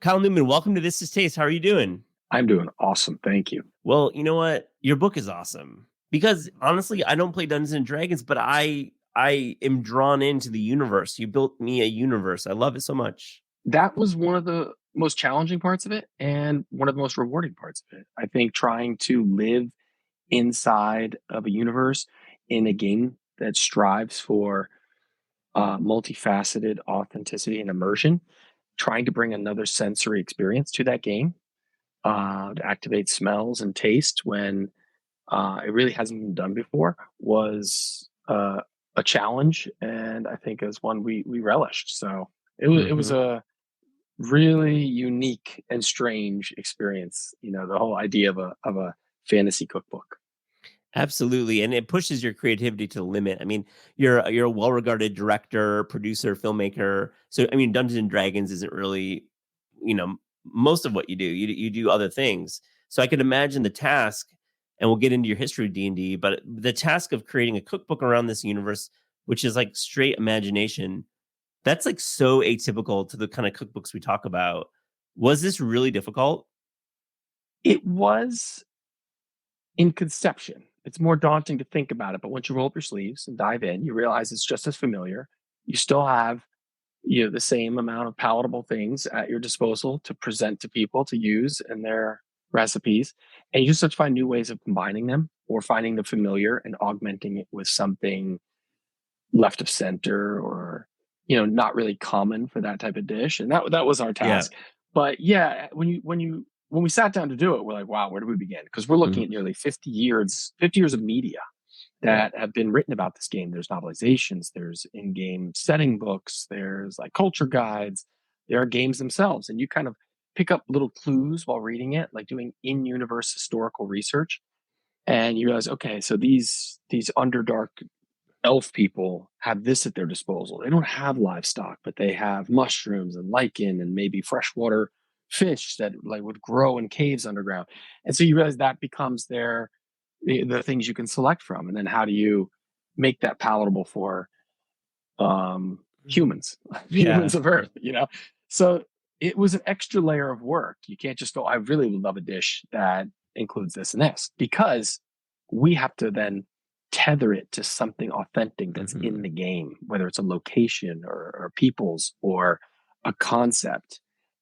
Kyle Newman, welcome to This Is Taste. How are you doing? I'm doing awesome. Thank you. Well, you know what? Your book is awesome because honestly, I don't play Dungeons and Dragons, but I am drawn into the universe. You built me a universe. I love it so much. That was one of the most challenging parts of it and one of the most rewarding parts of it. I think trying to live inside of a universe in a game that strives for multifaceted authenticity and immersion, trying to bring another sensory experience to that game, to activate smells and taste when it really hasn't been done before was a challenge, and I think is one we relished. So it was Mhm. a really unique and strange experience. You know, the whole idea of a fantasy cookbook. Absolutely, and it pushes your creativity to the limit. I mean, you're a well-regarded director, producer, filmmaker. So, I mean, Dungeons and Dragons isn't really, most of what you do. You do other things. So, I could imagine the task, and we'll get into your history of D&D, but the task of creating a cookbook around this universe, which is like straight imagination, that's like so atypical to the kind of cookbooks we talk about. Was this really difficult? It was in conception. It's more daunting to think about it, but once you roll up your sleeves and dive in, you realize it's just as familiar. You still have the same amount of palatable things at your disposal to present to people to use in their recipes, and you just have to find new ways of combining them or finding the familiar and augmenting it with something left of center or not really common for that type of dish, and that was our Yeah. task. But yeah, when we sat down to do it, we're like, wow, where do we begin? Because we're looking Mhm. at nearly 50 years of media Yeah. that have been written about this game. There's novelizations, there's in-game setting books, there's like culture guides, there are games themselves, and you kind of pick up little clues while reading it, like doing in-universe historical research, and you realize, okay, so these underdark elf people have this at their disposal. They don't have livestock, but they have mushrooms and lichen and maybe freshwater fish that like would grow in caves underground. And so you realize that becomes the things you can select from. And then how do you make that palatable for humans, Yeah. humans of Earth? So it was an extra layer of work. You can't just go, I really would love a dish that includes this and this, because we have to then tether it to something authentic that's in Mhm. the game, whether it's a location or peoples or a concept,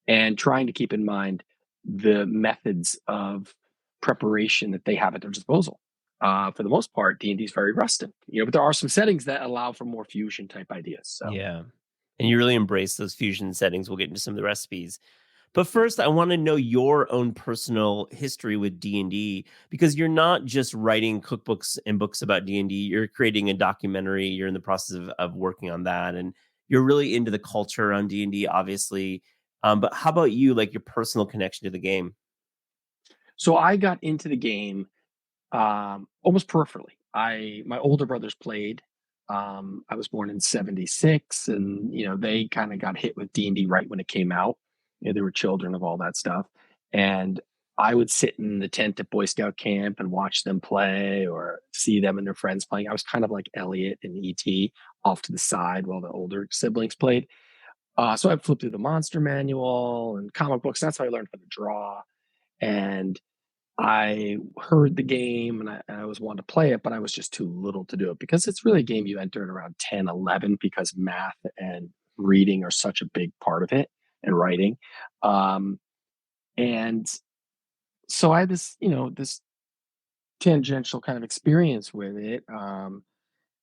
and trying to keep in mind the methods of preparation that they have at their disposal. For the most part, D&D is very rustic, but there are some settings that allow for more fusion type ideas. So Yeah. And you really embrace those fusion settings. We'll get into some of the recipes. But first, I want to know your own personal history with D&D because you're not just writing cookbooks and books about D&D. You're creating a documentary. You're in the process of working on that, and you're really into the culture around D&D, obviously. But how about you, like your personal connection to the game? so I got into the game almost peripherally. My older brothers played. I was born in '76, and they kind of got hit with D&D right when it came out. They were children of all that stuff, and I would sit in the tent at Boy Scout camp and watch them play or see them and their friends playing. I was kind of like Elliot and ET off to the side while the older siblings played. So I flipped through the monster manual and comic books. That's how I learned how to draw. And I heard the game and I always wanted to play it, but I was just too little to do it because it's really a game you enter at around 10, 11 because math and reading are such a big part of it and writing. Um, And so I had this, this tangential kind of experience with it,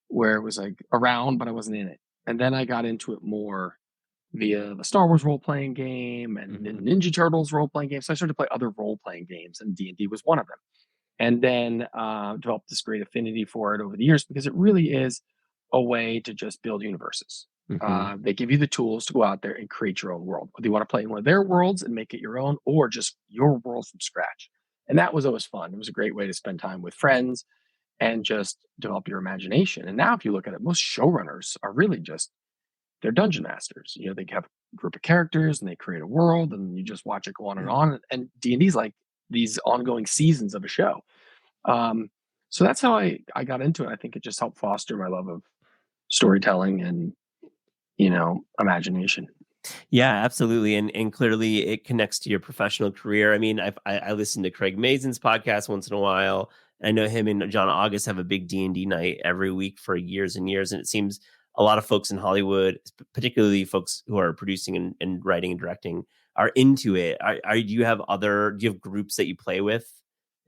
where it was like around, but I wasn't in it. And then I got into it more via the Star Wars role playing game and the Hmm. Ninja Turtles role playing game. So I started to play other role playing games, and D&D was one of them. And then developed this great affinity for it over the years because it really is a way to just build universes. Hmm. They give you the tools to go out there and create your own world. Whether you want to play in one of their worlds and make it your own, or just your world from scratch. And that was always fun. It was a great way to spend time with friends and just develop your imagination. And now, if you look at it, most showrunners are really just they're dungeon masters. They have a group of characters and they create a world, and you just watch it go on and on. And D&D is like these ongoing seasons of a show. So that's how I got into it. I think it just helped foster my love of storytelling and imagination. Yeah, absolutely, and clearly it connects to your professional career. I mean, I listen to Craig Mazin's podcast once in a while. I know him and John August have a big D&D night every week for years and years, and it seems a lot of folks in Hollywood, particularly folks who are producing and writing and directing, are into it. Do you have groups that you play with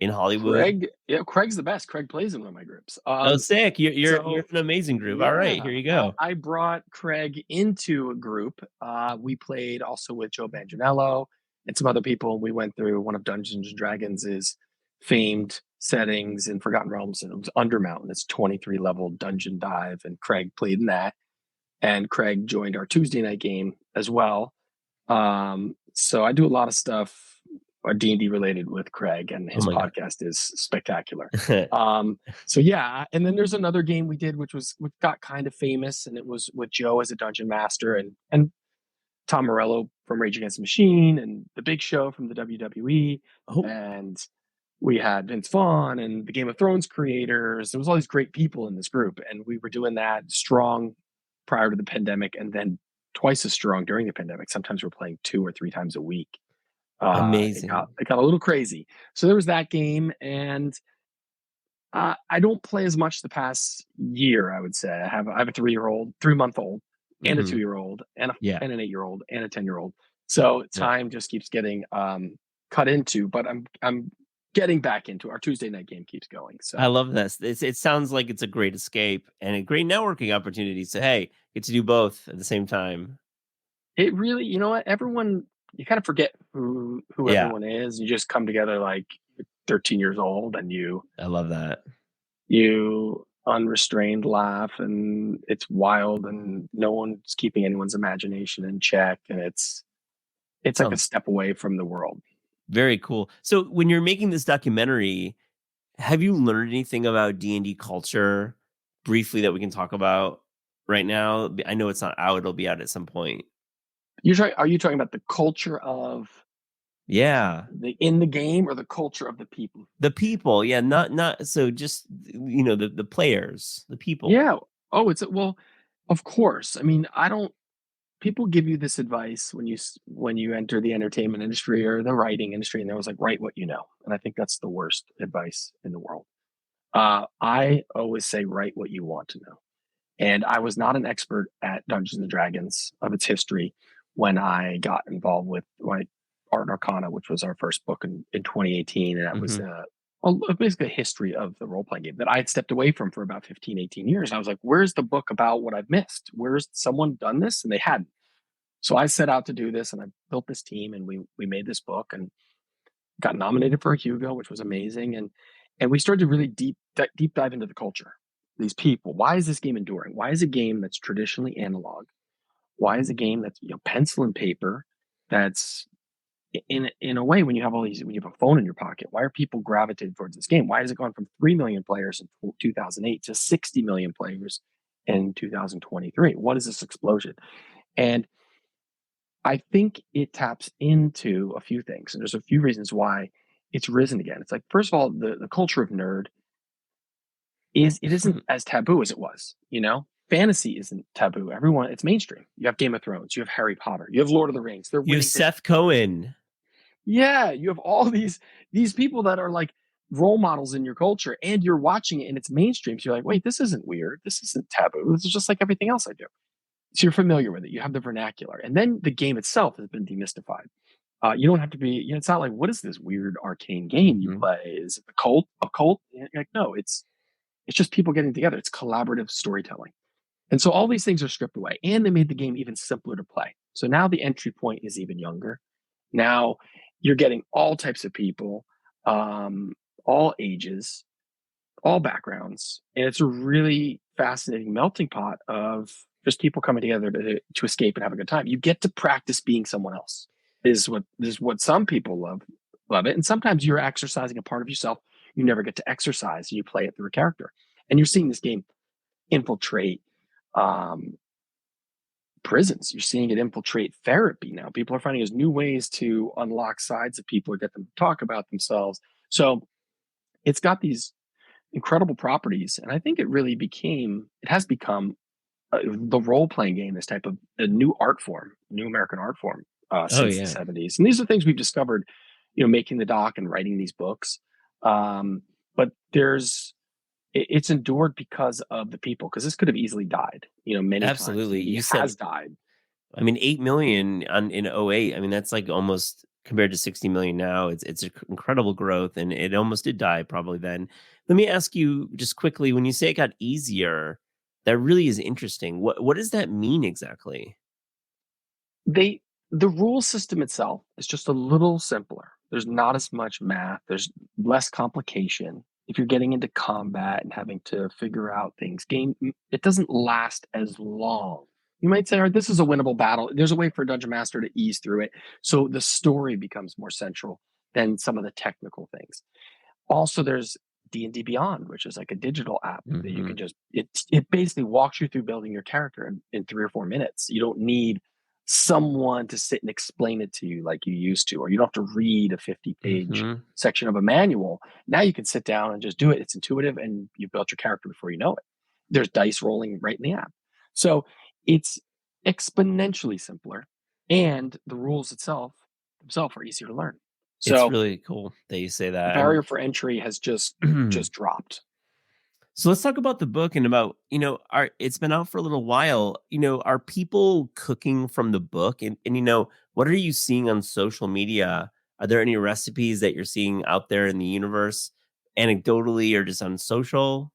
in Hollywood? Craig, yeah, Craig's the best. Craig plays in one of my groups. Oh, sick! You're So an amazing group. All right, yeah, here you I, go. I brought Craig into a group. We played also with Joe Manganiello and some other people. We went through one of Dungeons and Dragons' famed settings in Forgotten Realms, and it was Undermountain. It's 23 level dungeon dive, and Craig played in that. And Craig joined our Tuesday night game as well. So I do a lot of stuff D&D related with Craig, and Oh his my podcast is spectacular. god. So yeah, and then there's another game we did, which got kind of famous, and it was with Joe as a dungeon master, and Tom Morello from Rage Against the Machine, and the Big Show from the WWE, Oh, and we had Vince Vaughn and the Game of Thrones creators. There was all these great people in this group, and we were doing that strong prior to the pandemic, and then twice as strong during the pandemic. Sometimes we're playing 2 or 3 times a week. It got amazing. it got a little crazy. So there was that game, and I don't play as much the past year. I would say I have a 3-year-old, 3-month old, and a Hmm. 2-year-old, Yeah. and an 8-year-old, and a 10-year-old. So Yeah. time just keeps getting cut into. But I'm getting back into it. Our Tuesday night game keeps going. I So love this. It sounds like it's a great escape and a great networking opportunity. So hey, get to do both at the same time. it really, you know what, everyone, you kind of forget who Yeah, everyone is. You just come together like 13 years old, and I love that. you unrestrained laugh, and it's wild, and no one's keeping anyone's imagination in check, and it's like a Sounds step away from the world. very cool. So when you're making this documentary, have you learned anything about D&D culture briefly that we can talk about right now? I know it's not out, it'll be out at some point. Are you talking about the culture of Yeah. in the game, or the culture of the people? The people, yeah, not so just the players, the people. Yeah. Oh, well, of course. I mean, I don't people give you this advice when you enter the entertainment industry or the writing industry, and they're always like, write what you know. And I think that's the worst advice in the world. I always say, write what you want to know. And I was not an expert at Dungeons and Dragons of its history when I got involved with Art and Arcana, which was our first book in 2018. And that was Hmm. basically a history of the role playing game that I had stepped away from for about 15, 18 years. And I was like, where's the book about what I've missed? Where's someone done this? And they hadn't. So I set out to do this, and I built this team, and we made this book, and got nominated for a Hugo, which was amazing. And we started to really deep dive into the culture, these people. Why is this game enduring? Why is a game that's traditionally analog? Why is a game that's pencil and paper, that's in a way, when you have when you have a phone in your pocket, why are people gravitated towards this game? Why has it gone from 3 million players in 2008 to 60 million players in 2023? What is this explosion? And I think it taps into a few things, and there's a few reasons why it's risen again. It's like, first of all, the culture of nerd it isn't as taboo as it was. Fantasy isn't taboo. Everyone, it's mainstream. You have Game of Thrones, you have Harry Potter, you have Lord of the Rings. They're You have winning big. Seth Cohen. Yeah, you have all these people that are like role models in your culture, and you're watching it, and it's mainstream. So you're like, wait, this isn't weird. This isn't taboo. This is just like everything else I do. So you're familiar with it. You have the vernacular, and then the game itself has been demystified. You don't have to be. It's not like, what is this weird arcane game you Mhm. play? Is it a cult? A cult? And you're like, no, it's just people getting together. It's collaborative storytelling. And so all these things are stripped away, and they made the game even simpler to play. So now the entry point is even younger. Now you're getting all types of people, um, all ages, all backgrounds, and it's a really fascinating melting pot of just people coming together to escape and have a good time. You get to practice being someone else. Is what some people love it, and sometimes you're exercising a part of yourself you never get to exercise, and you play it through a character. And you're seeing this game infiltrate um, prisons. You're seeing it infiltrate therapy now. People are finding there's new ways to unlock sides of people or get them to talk about themselves. So it's got these incredible properties, and I think it has become the role playing game, this type of a new art form, new American art form Oh, since the yeah. 70s. And these are things we've discovered, making the doc and writing these books. But it's endured because of the people, because this could have easily died, many times. Absolutely. D&D You said, has died. I mean, 8 million in '08. I mean, that's like almost compared to 60 million now. It's incredible growth, and it almost did die probably then. Let me ask you just quickly, when you say it got easier, that really is interesting. What does that mean exactly? They the rule system itself is just a little simpler. There's not as much math. There's less complication. If you're getting into combat and having to figure out things, it doesn't last as long. You might say, "All right, this is a winnable battle." There's a way for a dungeon master to ease through it, so the story becomes more central than some of the technical things. Also, there's D&D Beyond, which is like a digital app that you can Mhm. just it basically walks you through building your character in 3 or 4 minutes. You don't need someone to sit and explain it to you like you used to, or you don't have to read a 50-page Mhm. section of a manual. Now you can sit down and just do it. It's intuitive, and you've built your character before you know it. There's dice rolling right in the app. So it's exponentially simpler, and the rules themselves are easier to learn. It's So really cool that you say the that. barrier for entry has just dropped. So let's talk about the book and about, are it's been out for a little while. Are people cooking from the book? And what are you seeing on social media? Are there any recipes that you're seeing out there in the universe, anecdotally or just on social?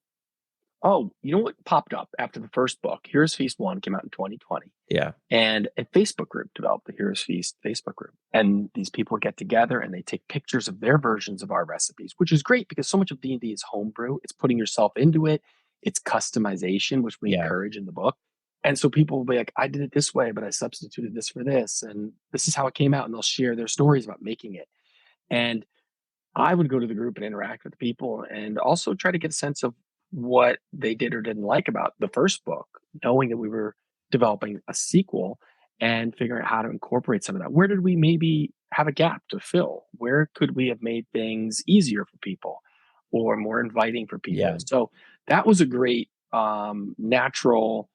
Oh, you know what popped up after the first book? Heroes Feast 1 came out in 2020. Yeah. And a Facebook group developed, the Heroes Feast Facebook group. And these people get together and they take pictures of their versions of our recipes, which is great because so much of D&D is homebrew. It's putting yourself into it. It's customization, which we Yeah. encourage in the book. And so people will be like, I did it this way, but I substituted this for this. And this is how it came out. And they'll share their stories about making it. And I would go to the group and interact with the people and also try to get a sense of what they did or didn't like about the first book, knowing that we were developing a sequel and figuring out how to incorporate some of that. Where did we maybe have a gap to fill? Where could we have made things easier for people or more inviting for people? Yeah. So that was a great natural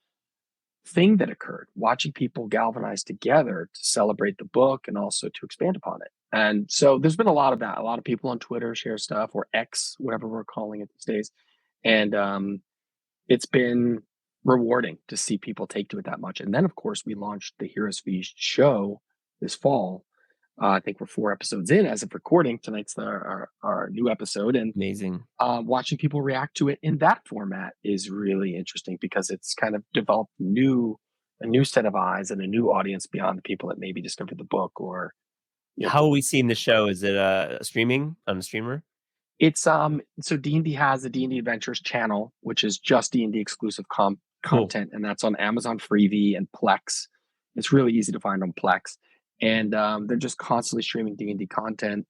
thing that occurred, watching people galvanize together to celebrate the book and also to expand upon it. And so there's been a lot of that. A lot of people on Twitter share stuff, or X, whatever we're calling it these days. And it's been rewarding to see people take to it that much. And then, of course, we launched the Heroes Feast show this fall. I think we're 4 episodes in as of recording. Tonight's our new episode. And Amazing. watching people react to it in that format is really interesting because it's kind of developed a new set of eyes and a new audience beyond the people that maybe discovered the book or How are we seeing the show? Is it streaming on a streamer? it's so D&D has the D&D Adventures channel, which is just D&D exclusive Cool. content, and that's on Amazon Freevee and Plex. It's really easy to find on Plex, and they're just constantly streaming D&D content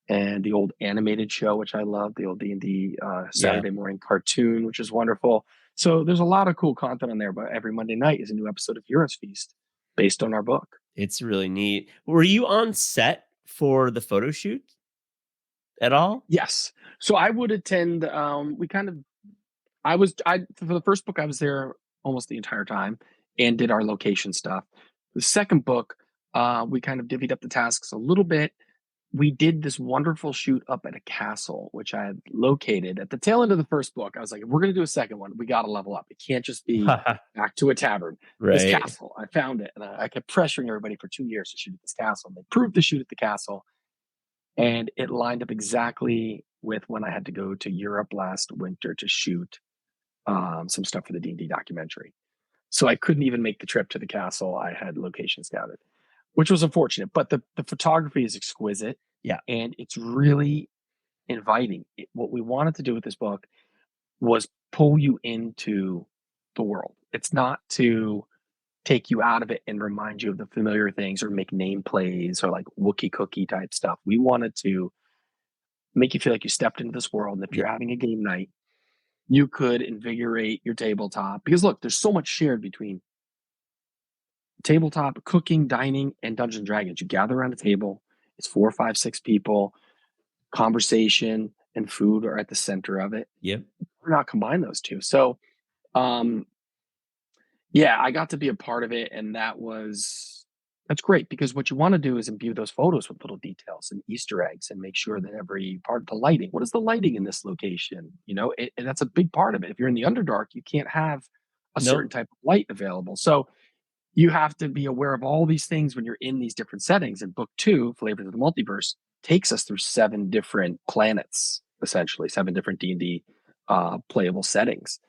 and the old animated show, which I love, the old D&D Yeah. Saturday morning cartoon, which is wonderful. So there's a lot of cool content on there. But every Monday night is a new episode of Heroes Feast based on our book. It's really neat. Were you on set for the photo shoot at all? Yes. So I would attend. We kind of I for the first book I was there almost the entire time and did our location stuff. The second book, we kind of divvied up the tasks a little bit. we did this wonderful shoot up at a castle, which I had located at the tail end of the first book. I was like, if we're going to do a second one, we got to level up. It can't just be back to a tavern. This Right. castle, I found it. And I kept pressuring everybody for 2 years to shoot at this castle. And they proved to shoot at the castle. And it lined up exactly with when I had to go to Europe last winter to shoot some stuff for the D&D documentary. So I couldn't even make the trip to the castle. I had location scouted, which was unfortunate. But the photography is exquisite. Yeah. And it's really inviting. What we wanted to do with this book was pull you into the world. It's not to take you out of it and remind you of the familiar things or make name plays or like Wookiee cookie type stuff. We wanted to make you feel like you stepped into this world. And if you're having a game night, you could invigorate your tabletop. Because look, there's so much shared between tabletop, cooking, dining, and Dungeons and Dragons. You gather around a table, it's 4, 5, 6 people, conversation and food are at the center of it. Yep. We're not combine those two. So yeah, I got to be a part of it, and that's great, because what you want to do is imbue those photos with little details and Easter eggs and make sure that every part of the lighting, what is the lighting in this location? And that's a big part of it. If you're in the Underdark, you can't have a certain type of light available. So you have to be aware of all these things when you're in these different settings. And book 2, Flavors of the Multiverse, takes us through 7 different planets, essentially 7 different D&D playable settings.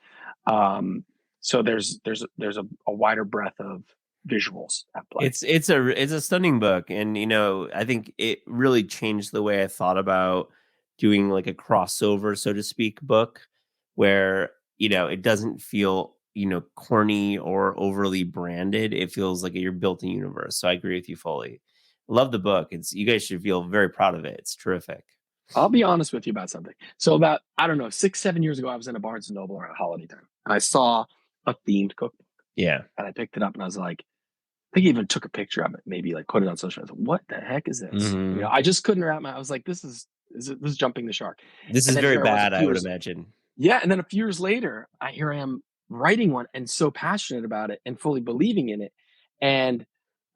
So there's a wider breadth of visuals at play. It's a stunning book, and I think it really changed the way I thought about doing like a crossover, so to speak, book where it doesn't feel corny or overly branded. It feels like you're built a universe. So I agree with you fully. Love the book. You guys should feel very proud of it. It's terrific. I'll be honest with you about something. So about, I don't know, 6, 7 years ago, I was in a Barnes & Noble around holiday time, and I saw a themed cookbook. Yeah. And I picked it up, and I was like, I think I even took a picture of it, maybe like put it on social. I was like, what the heck is this? Mm-hmm. I just couldn't wrap my, I was like, this is jumping the shark. This is very bad, I would imagine. Yeah. And then a few years later, here I am writing one and so passionate about it and fully believing in it. And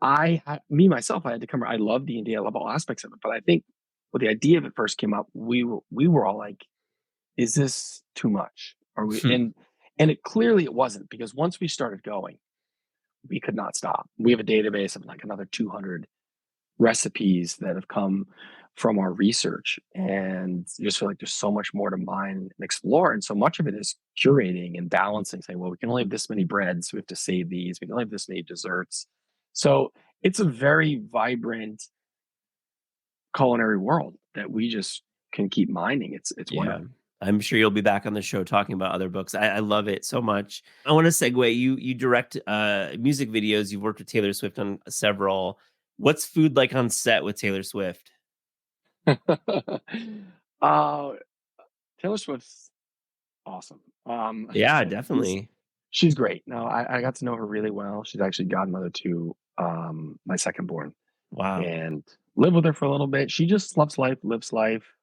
I had to come, I love D&D, I love all aspects of it. But I think when the idea of it first came up, we were all like, is this too much? Are we, and it clearly it wasn't, because once we started going, we could not stop. We have a database of like another 200 recipes that have come from our research, and you just feel like there's so much more to mine and explore. And so much of it is curating and balancing, saying, well, we can only have this many breads, so we have to save these. We can only have this many desserts. So it's a very vibrant culinary world that we just can keep mining. It's wonderful. I'm sure you'll be back on the show talking about other books. I love it so much. I want to segue. You direct music videos. You've worked with Taylor Swift on several. What's food like on set with Taylor Swift? Taylor Swift's awesome. Yeah, definitely. She's great. No, I got to know her really well. She's actually godmother to my second born. Wow. And lived with her for a little bit. She just loves life, lives life,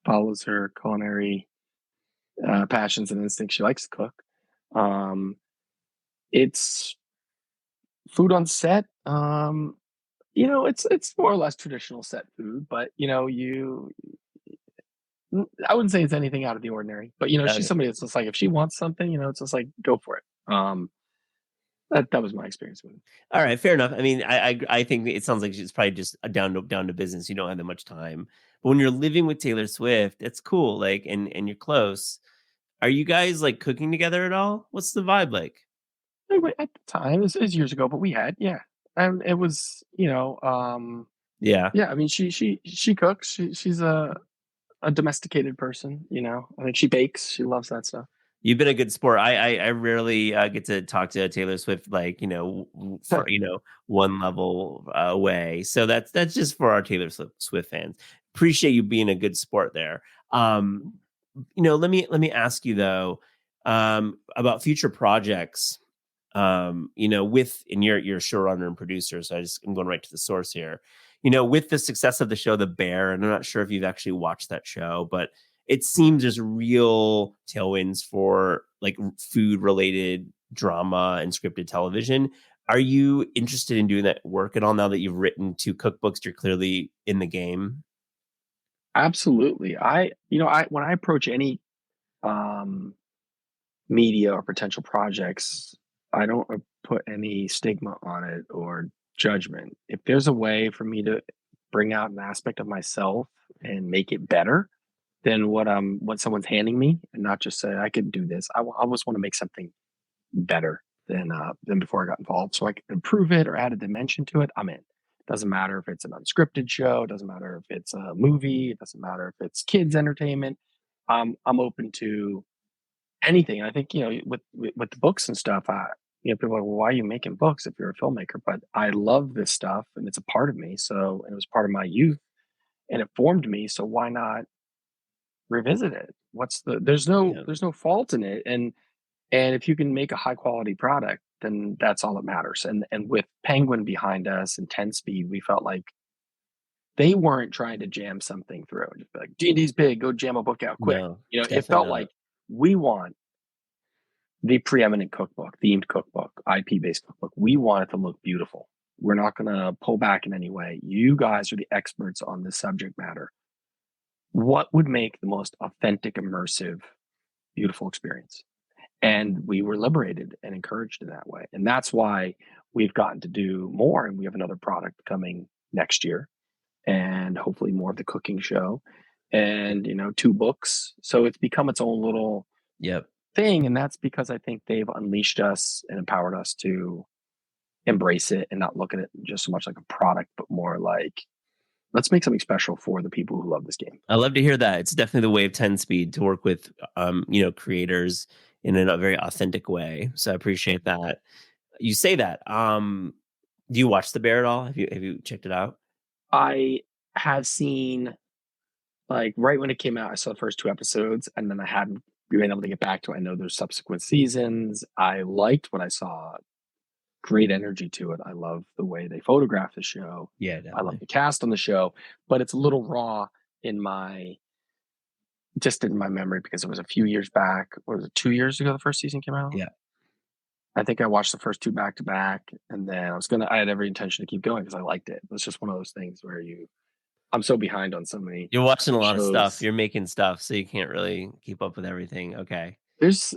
follows her culinary passions and instincts. She likes to cook. It's food on set. It's more or less traditional set food, but I wouldn't say it's anything out of the ordinary. But she's somebody that's just like, if she wants something, it's just like, go for it. That was my experience with it. All right, fair enough. I mean, I think it sounds like it's probably just down to business. You don't have that much time. But when you're living with Taylor Swift, it's cool. Like, and you're close. Are you guys like cooking together at all? What's the vibe like? At the time, it was years ago, but we had, and it was, yeah. I mean, she cooks. She's a domesticated person. I think she bakes. She loves that stuff. You've been a good sport. I rarely get to talk to Taylor Swift, like, for, one level away. So that's just for our Taylor Swift fans. Appreciate you being a good sport there. Let me ask you though, about future projects. And you're showrunner and producer. So I'm going right to the source here. With the success of the show, The Bear, and I'm not sure if you've actually watched that show, but it seems there's real tailwinds for like food related drama and scripted television. Are you interested in doing that work at all now that you've written 2 cookbooks? You're clearly in the game. Absolutely. I when I approach any um, media or potential projects, I don't put any stigma on it or judgment. If there's a way for me to bring out an aspect of myself and make it better than what someone's handing me, and not just say I could do this. I almost want to make something better than before I got involved, so I can improve it or add a dimension to it. I'm in. Doesn't matter if it's an unscripted show. It doesn't matter if it's a movie. It doesn't matter if it's kids entertainment. I'm open to anything. I think with the books and stuff. People are like, well, why are you making books if you're a filmmaker? But I love this stuff, and it's a part of me. So, and it was part of my youth, and it formed me. So why not revisit it? Yeah. There's no fault in it, and if you can make a high quality product, then that's all that matters. And with Penguin behind us and 10 Speed, we felt like they weren't trying to jam something through and just be like, D&D's big, go jam a book out quick. No, It definitely felt not. like we want the preeminent cookbook, themed cookbook, IP based cookbook. We want it to look beautiful. We're not going to pull back in any way. You guys are the experts on this subject matter. What would make the most authentic, immersive, beautiful experience? And we were liberated and encouraged in that way. And that's why we've gotten to do more. And we have another product coming next year, and hopefully more of the cooking show, and 2 books. So it's become its own little Yep. thing. And that's because I think they've unleashed us and empowered us to embrace it and not look at it just so much like a product, but more like, let's make something special for the people who love this game. I love to hear that. It's definitely the way of 10 Speed to work with, creators in a very authentic way. So I appreciate that. You say that. Do you watch The Bear at all? Have you checked it out? I have seen, like, right when it came out, I saw the first 2 episodes, and then I hadn't been able to get back to it. I know there's subsequent seasons. I liked what I saw. Great energy to it. I love the way they photograph the show. Yeah, I love definitely. the cast on the show, but it's a little raw in my just in my memory because it was a few years back. What was it, 2 years ago the first season came out? Yeah. I think I watched the first 2 back to back, and then I had every intention to keep going because I liked it. It's just one of those things where I'm so behind on so many You're watching a lot of stuff. shows. You're making stuff, so you can't really keep up with everything. Okay.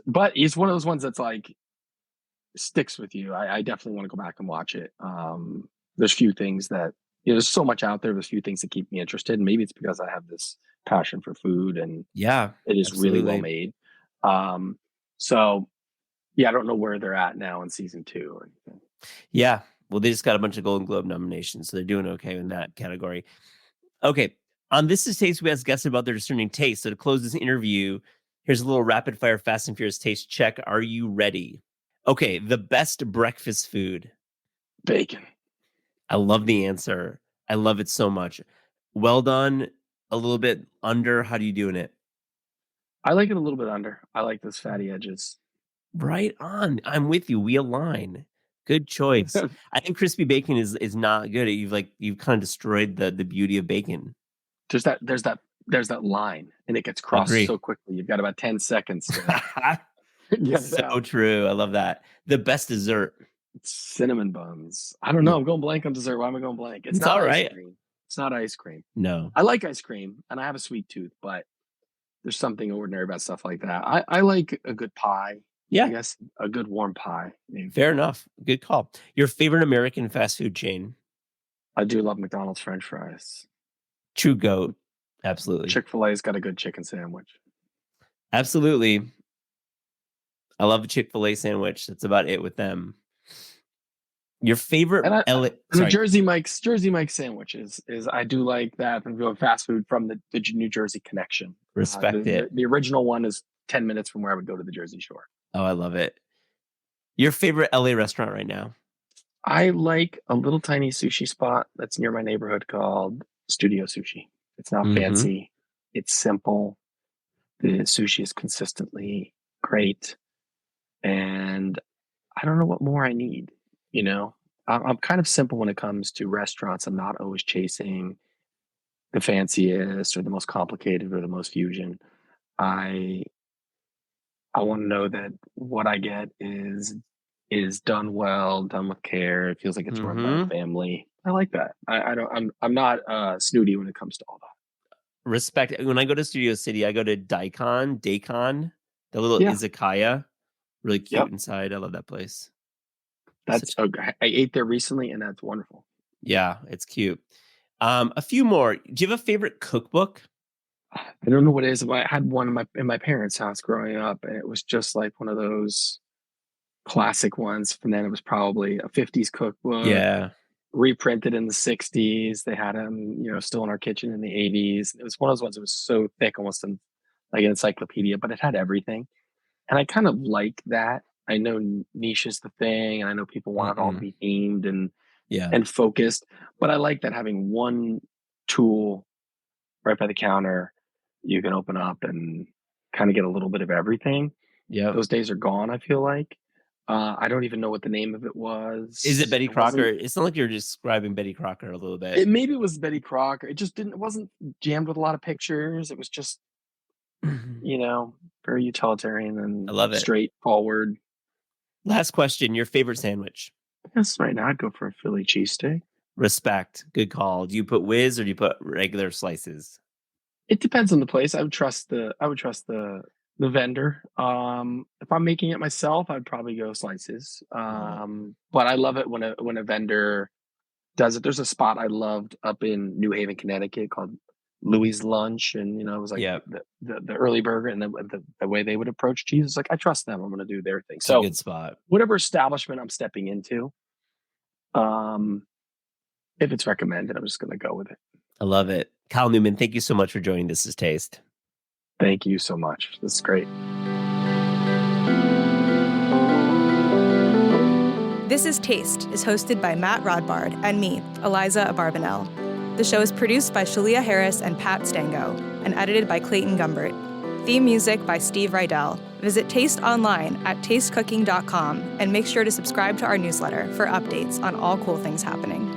But it's one of those ones that's like sticks with you. I definitely want to go back and watch it. There's few things that there's so much out there. There's few things that keep me interested, and maybe it's because I have this passion for food, and Yeah, it is really well absolutely. made. Um, so yeah, I don't know where they're at now in season 2 or anything. Yeah. Well, they just got a bunch of Golden Globe nominations, so they're doing okay in that category. Okay. On This Is Taste, we ask guests about their discerning taste. So to close this interview, here's a little rapid fire Fast and Furious taste check. Are you ready? Okay. The best breakfast food. Bacon. I love the answer. I love it so much. Well done. A little bit under. How do you doing it? I like it a little bit under. I like those fatty edges. Right on. I'm with you. We align. Good choice. I think crispy bacon is not good. You've kind of destroyed the beauty of bacon. There's that line, and it gets crossed Agree. so quickly. You've got about 10 seconds to get it So out. true. I love that. The best dessert. Cinnamon buns. I don't know. Yeah. I'm going blank on dessert. Why am I going blank? It's It's not all ice right. cream. It's not ice cream. No. I like ice cream, and I have a sweet tooth, but there's something ordinary about stuff like that. I like a good pie. I Yeah. guess a good warm pie. Maybe. Fair enough. Good call. Your favorite American fast food chain? I do love McDonald's French fries. True goat. Absolutely. Chick-fil-A's got a good chicken sandwich. Absolutely. I love the Chick-fil-A sandwich. That's about it with them. Your favorite And LA the sorry. Jersey Mike's sandwich is I do like that from going fast food from the New Jersey connection. Respect it. The original one is 10 minutes from where I would go to the Jersey Shore. Oh, I love it. Your favorite LA restaurant right now? I like a little tiny sushi spot that's near my neighborhood called Studio Sushi. It's not Mhm. fancy. It's simple. The sushi is consistently great. And I don't know what more I need, you know? I'm kind of simple when it comes to restaurants. I'm not always chasing the fanciest or the most complicated or the most fusion. I I want to know that what I get is is done well, done with care. It feels like it's run by a family. I like that. I don't. I'm not snooty when it comes to all that. Respect. When I go to Studio City, I go to Daikon, the little Yeah. izakaya. Really cute Yep. inside. I love that place. That's. I ate there recently, and that's wonderful. Yeah, it's cute. A few more. Do you have a favorite cookbook? I don't know what it is. I had one in my parents' house growing up, and it was just like one of those classic ones. And then it was probably a '50s cookbook, Yeah. reprinted in the '60s. They had them, still in our kitchen in the '80s. It was one of those ones that was so thick, almost like an encyclopedia, but it had everything. And I kind of like that. I know niche is the thing, and I know people want it all to be themed Yeah. and focused, but I like that having one tool right by the counter you can open up and kind of get a little bit of everything. Yeah. Those days are gone, I feel like. I don't even know what the name of it was. Is it Betty It Crocker? wasn't. It's not like you're describing Betty Crocker a little bit. Maybe it was Betty Crocker. It wasn't jammed with a lot of pictures. It was just, very utilitarian I and love it. straightforward. Last question. Your favorite sandwich? I guess right now I'd go for a Philly cheesesteak. Respect. Good call. Do you put whiz or do you put regular slices? It depends on the place. I would trust the vendor. If I'm making it myself, I'd probably go slices. But I love it when a vendor does it. There's a spot I loved up in New Haven, Connecticut called Louis Lunch, and it was like Yeah. the early burger and the way they would approach cheese. It's like I trust them. I'm going to do their thing. It's So a good spot. whatever establishment I'm stepping into, if it's recommended, I'm just going to go with it. I love it. Kyle Newman, thank you so much for joining This Is Taste. Thank you so much. This is great. This is Taste is hosted by Matt Rodbard and me, Eliza Abarbanel. The show is produced by Shalia Harris and Pat Stango and edited by Clayton Gumbert. Theme music by Steve Rydell. Visit Taste online at tastecooking.com and make sure to subscribe to our newsletter for updates on all cool things happening.